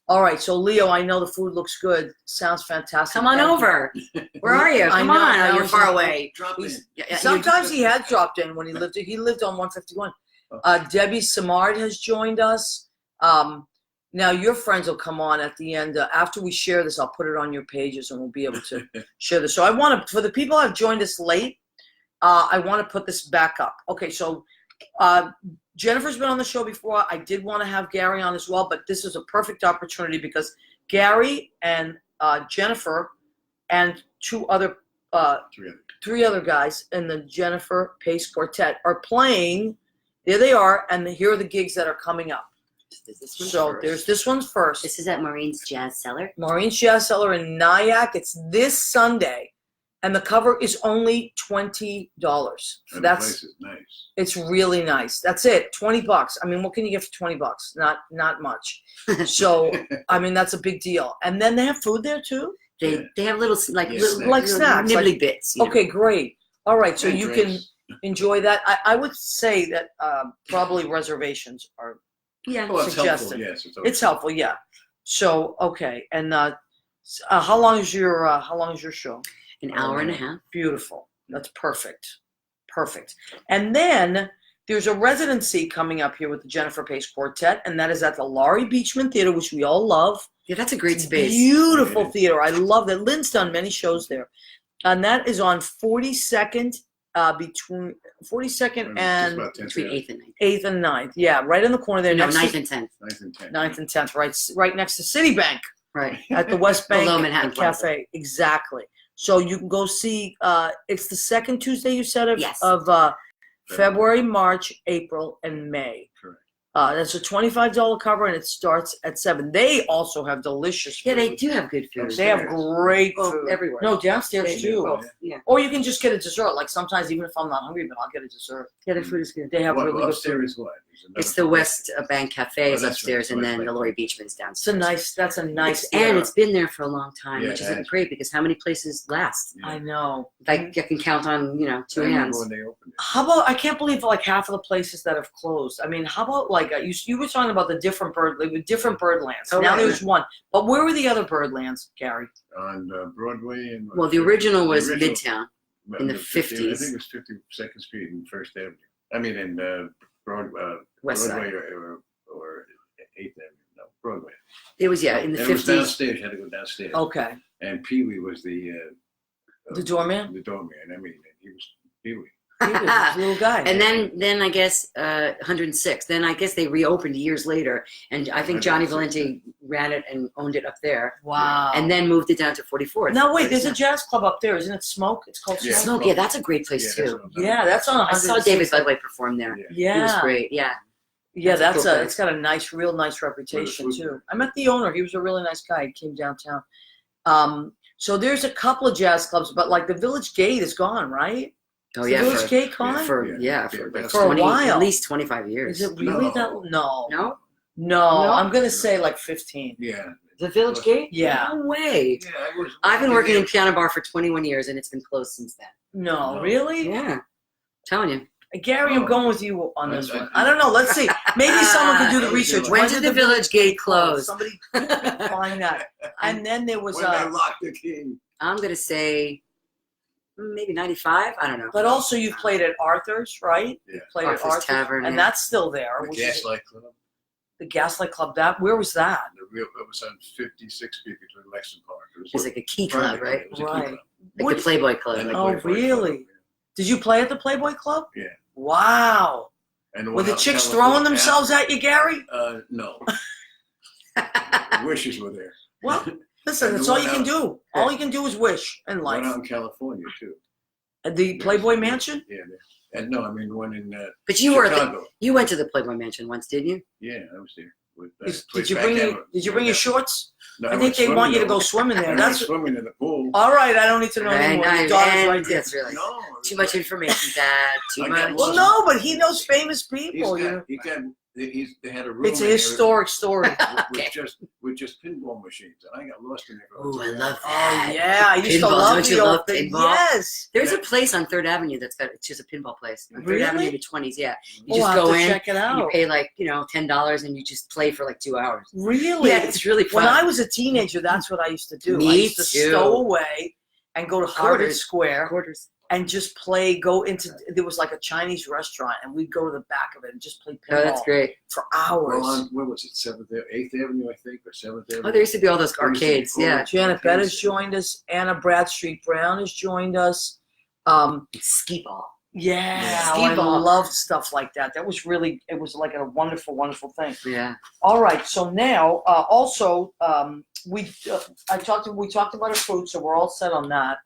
Speaker 1: All right, so Leo, I know the food looks good. Sounds fantastic.
Speaker 3: Come on over. Where are you? Come on. You're far away.
Speaker 2: Drop in.
Speaker 1: Sometimes he had dropped in when he lived on 151. Debbie Samard has joined us. Now your friends will come on at the end. After we share this, I'll put it on your pages and we'll be able to share this. So I want to, for the people who have joined us late, I want to put this back up. Okay, so Jennifer's been on the show before. I did want to have Gary on as well, but this is a perfect opportunity because Gary and Jennifer and three other guys in the Jennifer Pace Quartet are playing. There they are, and here are the gigs that are coming up. There's this one first.
Speaker 3: This is at Maureen's Jazz Cellar.
Speaker 1: Maureen's Jazz Cellar in Nyack. It's this Sunday, and the cover is only $20.
Speaker 2: And the place is nice.
Speaker 1: It's really nice. That's it. $20. I mean, what can you get for $20? Not much. So I mean, that's a big deal. And then they have food there too.
Speaker 3: They have little
Speaker 1: snacks,
Speaker 3: nibbly bits.
Speaker 1: Okay, great. All right, so you can enjoy that. I would say that probably reservations are.
Speaker 3: Yeah,
Speaker 2: well, it's
Speaker 1: suggested.
Speaker 2: helpful. Yes,
Speaker 1: it's helpful. Yeah. So okay, and how long is your show?
Speaker 3: An hour and a half.
Speaker 1: Beautiful. That's perfect. And then there's a residency coming up here with the Jennifer Pace Quartet, and that is at the Laurie Beachman Theater, which we all love.
Speaker 3: Yeah, that's a great space.
Speaker 1: Beautiful theater. I love that. Lynn's done many shows there, and that is on 42nd. Between 42nd and
Speaker 3: between 8th and 9th.
Speaker 1: 8th and 9th, yeah, right in the corner there.
Speaker 3: No, 9th and 10th.
Speaker 1: 9th and 10th, right next to Citibank.
Speaker 3: Right.
Speaker 1: At the West Bank
Speaker 3: Below Manhattan
Speaker 1: Cafe. Exactly. So you can go see, it's the second Tuesday, you said, of February, March, April, and May.
Speaker 2: Correct.
Speaker 1: That's a $25 cover, and it starts at 7. They also have delicious food.
Speaker 3: Yeah, they do have good food.
Speaker 1: They have great food.
Speaker 3: Everywhere.
Speaker 1: No, downstairs too.
Speaker 3: Yeah.
Speaker 1: Or you can just get a dessert. Like sometimes, even if I'm not hungry, but I'll get a dessert.
Speaker 3: Yeah, the food is good.
Speaker 1: They have really good
Speaker 2: upstairs
Speaker 1: food.
Speaker 2: what?
Speaker 3: It's the West Bank Cafe is
Speaker 2: Oh, that's
Speaker 3: upstairs,
Speaker 2: right.
Speaker 3: and
Speaker 2: West
Speaker 3: then
Speaker 2: Bank.
Speaker 3: the Laurie Beachman's downstairs.
Speaker 1: That's a nice
Speaker 3: And
Speaker 1: era.
Speaker 3: it's been there for a long time,
Speaker 2: Yeah,
Speaker 3: which
Speaker 2: it
Speaker 3: is
Speaker 2: has.
Speaker 3: great because how many places last?
Speaker 2: Yeah.
Speaker 1: I know.
Speaker 3: Like I can count on, two
Speaker 2: I remember
Speaker 3: hands.
Speaker 2: when they opened it.
Speaker 1: How about, I can't believe like half of the places that have closed. I mean, how about like you were talking about the different birdlands.
Speaker 3: Oh,
Speaker 1: Now
Speaker 3: right.
Speaker 1: there's one, but where were the other birdlands, Gary?
Speaker 2: On Broadway and.
Speaker 3: Well, the original was
Speaker 2: original-
Speaker 3: Midtown.
Speaker 2: well,
Speaker 3: in the
Speaker 2: 50 I
Speaker 3: 50s.
Speaker 2: think it was 52nd Street and First Avenue. I mean, in
Speaker 3: West
Speaker 2: Broadway
Speaker 3: Side.
Speaker 2: or 8th Avenue. No, Broadway.
Speaker 3: It was in the
Speaker 2: And it was
Speaker 3: 50s.
Speaker 2: downstairs. You had to go downstairs.
Speaker 1: Okay,
Speaker 2: And Pee Wee was the
Speaker 1: doorman.
Speaker 2: The doorman. I mean, he was Pee Wee.
Speaker 1: He was this little guy.
Speaker 3: And then I guess 106. Then I guess they reopened years later, and I think Johnny
Speaker 2: 106,
Speaker 3: Valenti ran it and owned it up there,
Speaker 1: Wow.
Speaker 3: and then moved it down to 44th.
Speaker 1: now wait, there's a jazz club up there, isn't it? Smoke. It's called
Speaker 2: Yeah.
Speaker 1: Smoke.
Speaker 3: Smoke. Yeah, that's a great place
Speaker 2: that's
Speaker 3: too.
Speaker 2: what I'm talking
Speaker 1: Yeah,
Speaker 2: about.
Speaker 1: that's on
Speaker 3: I saw
Speaker 1: 106.
Speaker 3: David Budway perform there.
Speaker 2: Yeah.
Speaker 3: He was
Speaker 1: Yeah,
Speaker 3: great. Yeah.
Speaker 1: yeah.
Speaker 3: That's a cool
Speaker 1: It's got a real nice reputation
Speaker 2: food.
Speaker 1: too. I met the owner. He was a really nice guy. He came downtown. So there's a couple of jazz clubs, but like the Village Gate is gone, right?
Speaker 3: Oh
Speaker 1: Is
Speaker 3: yeah.
Speaker 1: the Village
Speaker 3: For,
Speaker 1: Gate gone?
Speaker 3: for
Speaker 2: Yeah.
Speaker 3: like
Speaker 1: For a
Speaker 3: 20,
Speaker 1: while.
Speaker 3: at least 25 years.
Speaker 1: Is it really
Speaker 2: No.
Speaker 1: that? No.
Speaker 3: No,
Speaker 1: No, I'm gonna say like 15.
Speaker 2: Yeah.
Speaker 3: the Village Gate.
Speaker 1: Yeah.
Speaker 3: No way.
Speaker 2: Yeah, I was.
Speaker 3: I've been working in piano bar for 21 years, and it's been closed since then.
Speaker 1: No,
Speaker 2: No.
Speaker 1: really?
Speaker 3: Yeah, telling you.
Speaker 1: Gary, I'm
Speaker 2: Oh.
Speaker 1: going with you on this
Speaker 2: I-
Speaker 1: one. I don't know. Let's see. Maybe someone could do the research.
Speaker 3: When did the Village Gate close?
Speaker 1: Somebody find that. And then there was
Speaker 2: When they locked the key.
Speaker 3: I'm gonna say maybe 95. I don't know.
Speaker 1: but also you played at Arthur's, right?
Speaker 2: Yeah.
Speaker 1: You played
Speaker 3: Arthur's
Speaker 1: at Arthur's,
Speaker 3: Tavern,
Speaker 1: and
Speaker 3: yeah.
Speaker 1: that's still there.
Speaker 2: The
Speaker 1: which is-
Speaker 2: Gaslight Club.
Speaker 1: the Gaslight Club. Where was that?
Speaker 2: It was on 56th Street between Lexington Park. It
Speaker 3: It's like a key club, right?
Speaker 2: It was a key
Speaker 1: Right.
Speaker 2: club.
Speaker 3: Like
Speaker 1: What-
Speaker 3: the Playboy Club.
Speaker 2: And
Speaker 3: Like,
Speaker 2: the
Speaker 1: Oh,
Speaker 2: Playboy
Speaker 1: really?
Speaker 2: Club,
Speaker 1: Did you play at the Playboy Club?
Speaker 2: Yeah.
Speaker 1: Wow.
Speaker 2: And
Speaker 1: Were
Speaker 2: one
Speaker 1: the
Speaker 2: out in
Speaker 1: chicks
Speaker 2: California-
Speaker 1: throwing themselves at you, Gary?
Speaker 2: No. Wishes were there.
Speaker 1: Well, listen,
Speaker 2: And
Speaker 1: that's
Speaker 2: the
Speaker 1: all
Speaker 2: one
Speaker 1: you can
Speaker 2: out-
Speaker 1: do. All you can do is wish in
Speaker 2: One out
Speaker 1: life.
Speaker 2: in California too.
Speaker 1: At the Playboy Mansion?
Speaker 2: Yeah. And no, I mean one in
Speaker 3: but you were
Speaker 2: Chicago.
Speaker 3: you went to the Playboy Mansion once, didn't you?
Speaker 2: Yeah, I was there. With,
Speaker 1: Did you bring your shorts?
Speaker 2: No,
Speaker 1: I
Speaker 2: went
Speaker 1: think they want you to
Speaker 2: swimming,
Speaker 1: go swimming
Speaker 2: though.
Speaker 1: there.
Speaker 2: I
Speaker 1: That's
Speaker 2: went swimming in the pool.
Speaker 1: all right. I don't need to know anymore. Your daughter's right there.
Speaker 3: That's really
Speaker 2: No,
Speaker 3: too much information, Dad. Too
Speaker 2: I got
Speaker 3: much.
Speaker 1: Well, no, but he knows famous people.
Speaker 2: They had a room.
Speaker 1: It's a
Speaker 2: in there
Speaker 1: historic story.
Speaker 2: with just pinball machines, and I got lost in there. for
Speaker 3: Oh, I
Speaker 2: 2
Speaker 3: love
Speaker 2: hours.
Speaker 1: Oh
Speaker 3: that.
Speaker 1: yeah, I used to
Speaker 3: Pinball,
Speaker 1: love
Speaker 3: don't you
Speaker 1: the
Speaker 3: love
Speaker 1: old thing.
Speaker 3: pinball?
Speaker 1: Yes.
Speaker 3: There's a place on 3rd Avenue that's got it's just a pinball place. On 3rd
Speaker 1: Really?
Speaker 3: Avenue, the 20s. Yeah, you
Speaker 1: Oh,
Speaker 3: just
Speaker 1: I'll have
Speaker 3: go
Speaker 1: to
Speaker 3: in.
Speaker 1: check it
Speaker 3: And you
Speaker 1: out.
Speaker 3: pay like $10, and you just play for like 2 hours.
Speaker 1: Really?
Speaker 3: Yeah, it's really fun.
Speaker 1: When I was a teenager, that's what I used to do. I
Speaker 3: Me
Speaker 1: used to
Speaker 3: too.
Speaker 1: stow away and go to Harvard
Speaker 3: Quarters.
Speaker 1: Square
Speaker 3: quarters.
Speaker 1: and just play. Go into there was like a Chinese restaurant, and we'd go to the back of it and just play
Speaker 3: Oh, that's
Speaker 1: pinball
Speaker 3: great.
Speaker 1: for hours.
Speaker 2: Well, on what was it, 8th Avenue, I think, or 7th Avenue?
Speaker 3: Oh, there used to be all those
Speaker 2: There used to be
Speaker 3: arcades.
Speaker 2: cool
Speaker 3: Yeah,
Speaker 1: Janet Bettis joined us. Anna Bradstreet Brown has joined us. Um,
Speaker 3: skee ball.
Speaker 1: yeah,
Speaker 3: Skee
Speaker 1: I
Speaker 3: ball.
Speaker 1: loved stuff like that. That was really, it was like a wonderful, wonderful thing.
Speaker 3: Yeah.
Speaker 1: All right, so now also we talked about our food, so we're all set on that.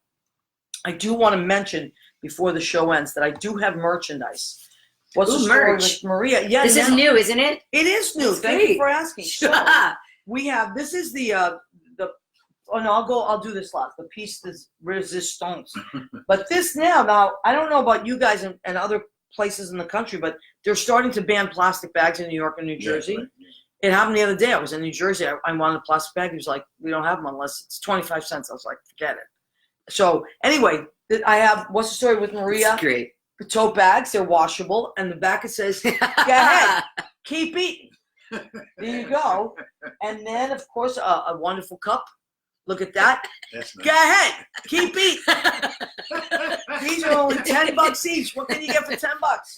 Speaker 1: I do want to mention before the show ends that I do have merchandise. What's
Speaker 3: Ooh,
Speaker 1: the story
Speaker 3: merch.
Speaker 1: with Maria? Yeah,
Speaker 3: This is
Speaker 1: now-
Speaker 3: new, isn't it?
Speaker 1: It is new.
Speaker 3: That's
Speaker 1: Thank you
Speaker 3: great.
Speaker 1: for asking. So we have this is the oh no, I'll do this last, the piece de resistance. But this now I don't know about you guys and other places in the country, but they're starting to ban plastic bags in New York and New Jersey.
Speaker 2: Right.
Speaker 1: It happened the other day. I was in New Jersey. I wanted a plastic bag. He was like, we don't have them unless it's 25 cents. I was like, forget it. So anyway, I have, what's the story with Maria?
Speaker 3: That's great.
Speaker 1: The tote bags, they're washable. And the back it says, go ahead, keep eating. There you go. And then, of course, a wonderful cup. Look at that.
Speaker 2: That's
Speaker 1: Go ahead, keep eating. These are only $10 each. What can you get for $10?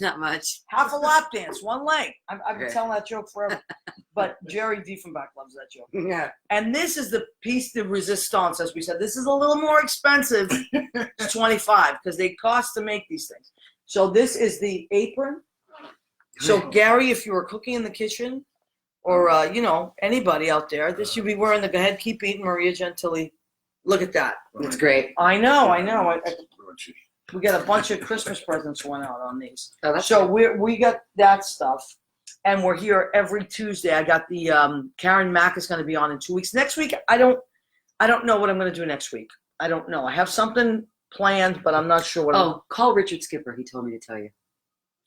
Speaker 3: Not much.
Speaker 1: Half a lap dance, one leg. I've been
Speaker 3: Okay.
Speaker 1: telling that joke forever. But Jerry Diefenbach loves that joke.
Speaker 3: Yeah.
Speaker 1: And this is the piece de resistance, as we said. This is a little more expensive. It's 25 because they cost to make these things. So this is the apron. So Gary, if you were cooking in the kitchen, or anybody out there, this you'd be wearing the go ahead, keep eating Maria Gentile. Look at that.
Speaker 3: That's great.
Speaker 1: I know.
Speaker 2: Broadsheet.
Speaker 1: We got a bunch of Christmas presents went out on these.
Speaker 3: Oh, that's
Speaker 1: So
Speaker 3: good.
Speaker 1: we got that stuff, and we're here every Tuesday. I got the Karen Mack is going to be on in 2 weeks. Next week, I don't know what I'm going to do next week. I don't know. I have something planned, but I'm not sure what.
Speaker 3: Oh, call Richard Skipper. He told me to tell you.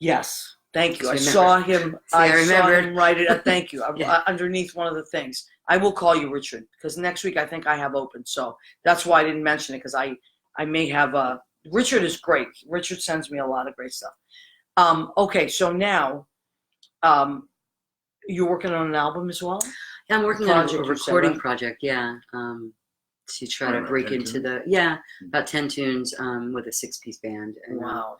Speaker 1: Yes, Thank you. I
Speaker 3: Just
Speaker 1: saw
Speaker 3: remember.
Speaker 1: him.
Speaker 3: See, I
Speaker 1: saw
Speaker 3: remembered.
Speaker 1: him write it. Thank you.
Speaker 3: Yeah.
Speaker 1: Underneath one of the things, I will call you, Richard, because next week I think I have open. So that's why I didn't mention it, because I may have. Richard is great. Richard sends me a lot of great stuff. Okay, so now, you're working on an album as well.
Speaker 3: Yeah, I'm working on a
Speaker 1: Project, you said,
Speaker 3: recording
Speaker 1: right?
Speaker 3: project. Yeah, to try to
Speaker 2: About
Speaker 3: break
Speaker 2: 10
Speaker 3: into
Speaker 2: tunes?
Speaker 3: the about 10 tunes with a 6-piece band. And,
Speaker 1: Wow.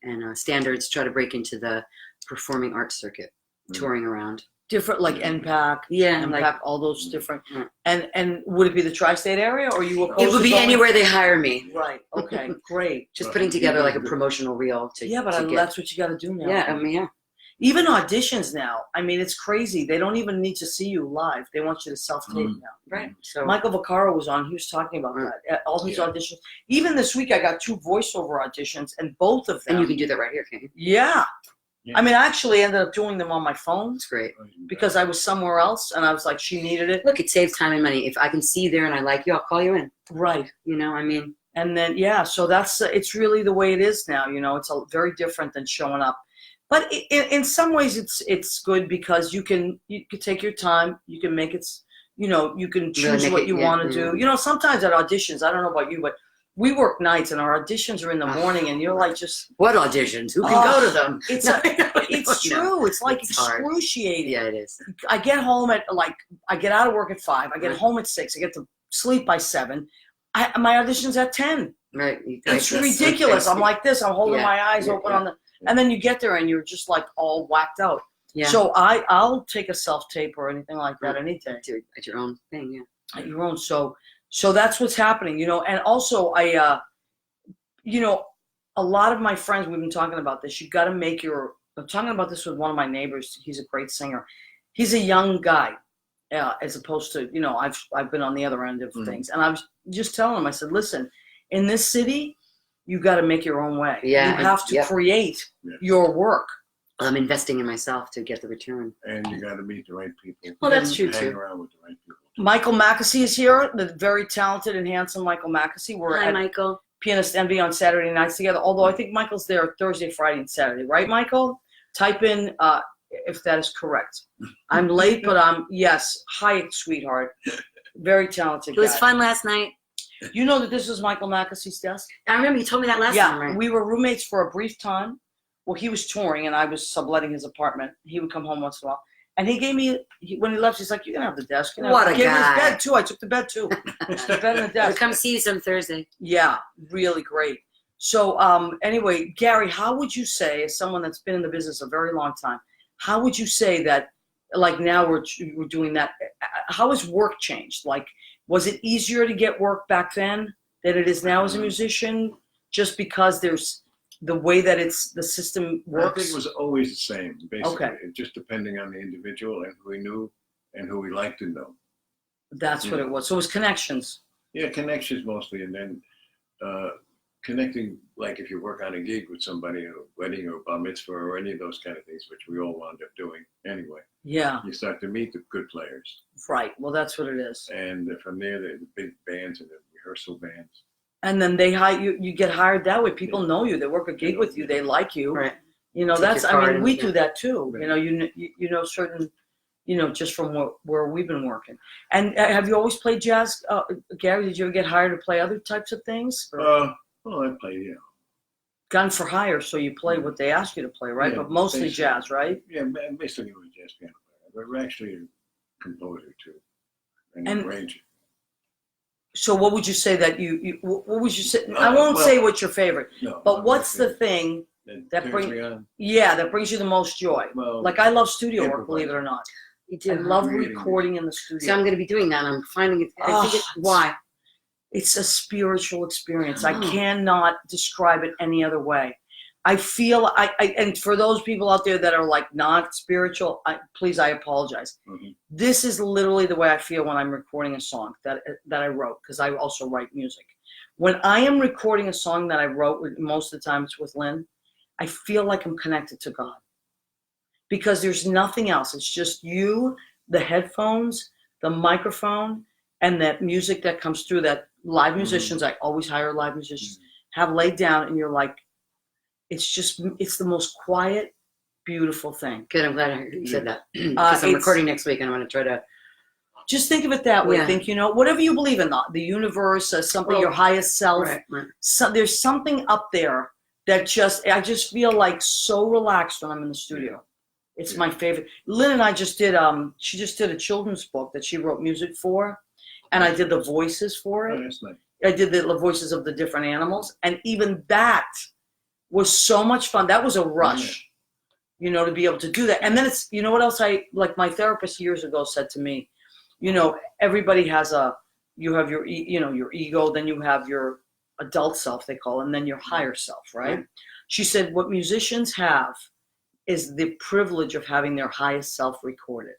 Speaker 3: and standards, try to break into the performing arts circuit, touring around.
Speaker 1: Different, like
Speaker 2: Yeah.
Speaker 1: NPAC,
Speaker 3: Yeah,
Speaker 1: MPAC,
Speaker 3: like
Speaker 1: all those different.
Speaker 3: Mm.
Speaker 1: And would it be the tri-state area, or you opposed
Speaker 3: it would
Speaker 1: to
Speaker 3: be
Speaker 1: going-
Speaker 3: anywhere they hire me.
Speaker 1: Right. Okay. Great.
Speaker 3: Just
Speaker 2: Well,
Speaker 3: putting together like a
Speaker 2: even-
Speaker 3: promotional reel to
Speaker 1: Yeah, but
Speaker 3: to get.
Speaker 1: that's what you got to do now.
Speaker 3: Yeah, I mean, yeah.
Speaker 1: Even auditions now. I mean, it's crazy. They don't even need to see you live. They want you to self-tape now.
Speaker 3: Right. So
Speaker 1: Michael Vaccaro was on. He was talking about
Speaker 3: Right.
Speaker 1: that. All his
Speaker 2: Yeah.
Speaker 1: auditions. Even this week, I got 2 voiceover auditions, and both of them.
Speaker 3: and you can do that right here, can't you?
Speaker 1: Yeah.
Speaker 2: Yeah.
Speaker 1: I mean, I actually ended up doing them on my phone
Speaker 3: It's great.
Speaker 1: because I was somewhere else, and I was like, she needed it.
Speaker 3: Look, it saves time and money. If I can see you there and I like you, I'll call you in.
Speaker 1: Right.
Speaker 3: You know, I mean,
Speaker 1: And then, yeah, so that's, it's really the way it is now, it's very different than showing up. But in some ways it's good because you can take your time, you can make it, you can choose
Speaker 3: make
Speaker 1: what
Speaker 3: it,
Speaker 1: you
Speaker 3: yeah,
Speaker 1: want to do. Sometimes at auditions, I don't know about you, but we work nights and our auditions are in the morning and you're like just,
Speaker 3: what auditions? Who can go to them?
Speaker 1: it's
Speaker 3: No,
Speaker 1: it's
Speaker 3: no.
Speaker 1: true. It's like
Speaker 3: It's hard.
Speaker 1: excruciating.
Speaker 3: Yeah, it is.
Speaker 1: I get home at I get out of work at 5, I get
Speaker 3: Right.
Speaker 1: home at 6, I get to sleep by 7. My audition's at 10.
Speaker 3: Right.
Speaker 1: It's ridiculous. I'm like this. I'm holding
Speaker 3: Yeah,
Speaker 1: my eyes
Speaker 3: yeah,
Speaker 1: open
Speaker 3: yeah.
Speaker 1: on and then you get there and you're just like all whacked out.
Speaker 3: Yeah.
Speaker 1: So I'll take a self tape or anything like that any day
Speaker 3: At your own thing, yeah.
Speaker 1: at your own. So that's what's happening, And also a lot of my friends, we've been talking about this. You got to make I'm talking about this with one of my neighbors. He's a great singer. He's a young guy, as opposed to I've been on the other end of things, and I was just telling him. I said, listen, in this city, you got to make your own way.
Speaker 3: Yeah,
Speaker 1: You have to
Speaker 3: yep.
Speaker 1: create
Speaker 2: Yeah.
Speaker 1: your work.
Speaker 3: I'm investing in myself to get the return.
Speaker 2: And you got to meet the right people.
Speaker 3: Well, that's
Speaker 2: And
Speaker 3: true,
Speaker 2: hang
Speaker 3: too.
Speaker 2: around with the right people.
Speaker 1: Michael Mackesy is here, the very talented and handsome Michael Mackesy. We're
Speaker 3: Hi,
Speaker 1: at
Speaker 3: Michael.
Speaker 1: Pianist Envy on Saturday nights together, although I think Michael's there Thursday, Friday, and Saturday. Right, Michael? Type in if that is correct. I'm late, but yes. Hi, sweetheart. Very talented
Speaker 3: It was
Speaker 1: guy.
Speaker 3: fun last night.
Speaker 1: You know that this is Michael Mackesy's desk?
Speaker 3: I remember you told me that last
Speaker 1: Yeah,
Speaker 3: time, right?
Speaker 1: we were roommates for a brief time. Well, he was touring, and I was subletting his apartment. He would come home once in a while. And he gave me, when he left, he's like, you can have the desk.
Speaker 3: What a
Speaker 1: He gave me
Speaker 3: guy.
Speaker 1: his bed, too. I took the bed, too. The bed and the
Speaker 3: I'll
Speaker 1: desk.
Speaker 3: come see you some Thursday.
Speaker 1: Yeah, really great. So anyway, Gary, how would you say, as someone that's been in the business a very long time, how would you say that, like now we're doing that, how has work changed? Like, was it easier to get work back then than it is now as a musician? Just because there's the way that the system
Speaker 2: I
Speaker 1: works?
Speaker 2: think it was always the same, basically.
Speaker 1: Okay.
Speaker 2: It just depending on the individual and who he knew and who he liked to know.
Speaker 1: That's what it was. So it was connections.
Speaker 2: Yeah, connections mostly, and then connecting, like if you work on a gig with somebody, a wedding or bar mitzvah or any of those kind of things, which we all wound up doing anyway.
Speaker 1: Yeah,
Speaker 2: You start to meet the good players,
Speaker 1: right. Well, that's what it is.
Speaker 2: and from there, the big bands and the rehearsal bands.
Speaker 1: And then they hire you. You get hired that way. People know you. They work a gig with you. They like you.
Speaker 3: Right.
Speaker 1: Take
Speaker 3: your card and-
Speaker 1: we do that too.
Speaker 2: Right.
Speaker 1: You know certain, just from where we've been working. And have you always played jazz, Gary? Did you ever get hired to play other types of things? Or
Speaker 2: Well, I played,
Speaker 1: gun for hire, so you play what they ask you to play, right?
Speaker 2: Yeah,
Speaker 1: but mostly
Speaker 2: basically.
Speaker 1: jazz, right?
Speaker 2: yeah, basically with jazz piano player. But we're actually a composer too, and
Speaker 1: And-
Speaker 2: an arranger.
Speaker 1: So what would you say that what would you say? I
Speaker 2: Uh,
Speaker 1: won't
Speaker 2: well-
Speaker 1: say what's your favorite,
Speaker 2: No,
Speaker 1: but what's the thing that
Speaker 2: turns
Speaker 1: bring-
Speaker 2: me on?
Speaker 1: that brings you the most joy?
Speaker 2: Well,
Speaker 1: Like I love studio work,
Speaker 2: improvise.
Speaker 1: believe it or not.
Speaker 3: You
Speaker 1: I
Speaker 3: do.
Speaker 1: love
Speaker 2: creating
Speaker 1: recording in the studio.
Speaker 3: So I'm going to be doing that. I'm finding it. I think
Speaker 1: Oh,
Speaker 3: why?
Speaker 1: It's a spiritual experience. I
Speaker 3: Oh.
Speaker 1: cannot describe it any other way. I feel and for those people out there that are like not spiritual, please, I apologize.
Speaker 2: Mhm.
Speaker 1: This is literally the way I feel when I'm recording a song that I wrote, because I also write music. When I am recording a song that I wrote, most of the time it's with Lynn, I feel like I'm connected to God. Because there's nothing else. It's just you, the headphones, the microphone, and that music that comes through that live musicians, I always hire live musicians, have laid down, and you're like, it's the most quiet beautiful thing.
Speaker 3: Good. I'm glad I heard you said that. Because I'm recording next week, and I'm going to try to.
Speaker 1: Just think of it that way.
Speaker 3: Yeah.
Speaker 1: Think, whatever you believe in, the universe, something, your highest self.
Speaker 3: Right.
Speaker 1: So there's something up there that I just feel like so relaxed when I'm in the studio. It's my favorite. Lynn and I just did, she just did a children's book that she wrote music for, and I did the voices for it.
Speaker 2: Oh, that's nice.
Speaker 1: I did the voices of the different animals, and even that was so much fun. That was a rush, to be able to do that. And then it's, what else like my therapist years ago said to me, everybody has you have your, your ego, then you have your adult self, they call it, and then your higher self, right? She said, what musicians have is the privilege of having their highest self recorded.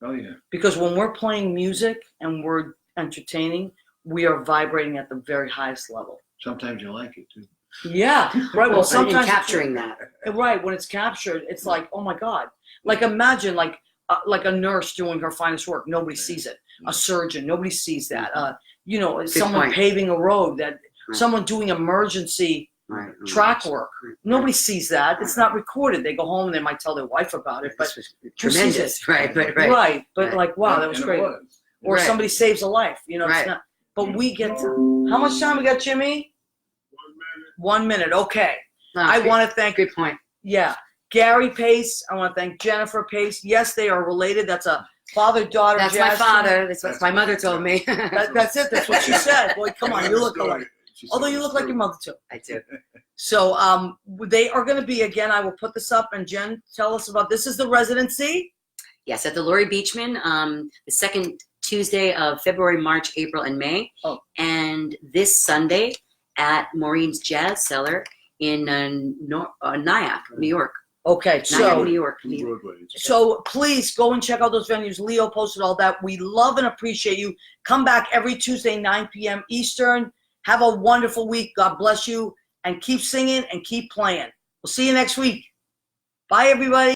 Speaker 2: Oh, yeah.
Speaker 1: Because when we're playing music and we're entertaining, we are vibrating at the very highest level.
Speaker 2: Sometimes you like it, too.
Speaker 1: Yeah, right. Well, sometimes
Speaker 3: capturing that.
Speaker 1: Right, when it's captured, it's like, oh my God. Like imagine like a nurse doing her finest work. Nobody sees it. A surgeon, nobody sees that. Someone paving a road, someone doing emergency track work. Nobody sees that. It's not recorded. They go home and they might tell their wife about it. But
Speaker 3: tremendous, right?
Speaker 1: But like, wow, that was great. Or somebody saves a life. It's not. But we get to. How much time we got, Jimmy? 1 minute. Okay. I want to thank.
Speaker 3: Good point.
Speaker 1: Yeah. Gary Pace. I want to thank Jennifer Pace. Yes, they are related. That's a father-daughter.
Speaker 3: That's my father. That's what my mother told me.
Speaker 1: That's it. That's what she said. Boy, come on. You look alike. Although you look like your mother, too.
Speaker 3: I do.
Speaker 1: So they are going to be, again, I will put this up. And Jen, tell us about, this is the residency?
Speaker 3: Yes, at the Laurie Beachman, the second Tuesday of February, March, April, and May.
Speaker 1: Oh.
Speaker 3: And this Sunday at Maureen's Jazz Cellar in Nyack, New York.
Speaker 1: Okay, so
Speaker 3: New York.
Speaker 1: So please go and check out those venues. Leo posted all that. We love and appreciate you. Come back every Tuesday, 9 p.m. Eastern. Have a wonderful week. God bless you. And keep singing and keep playing. We'll see you next week. Bye, everybody.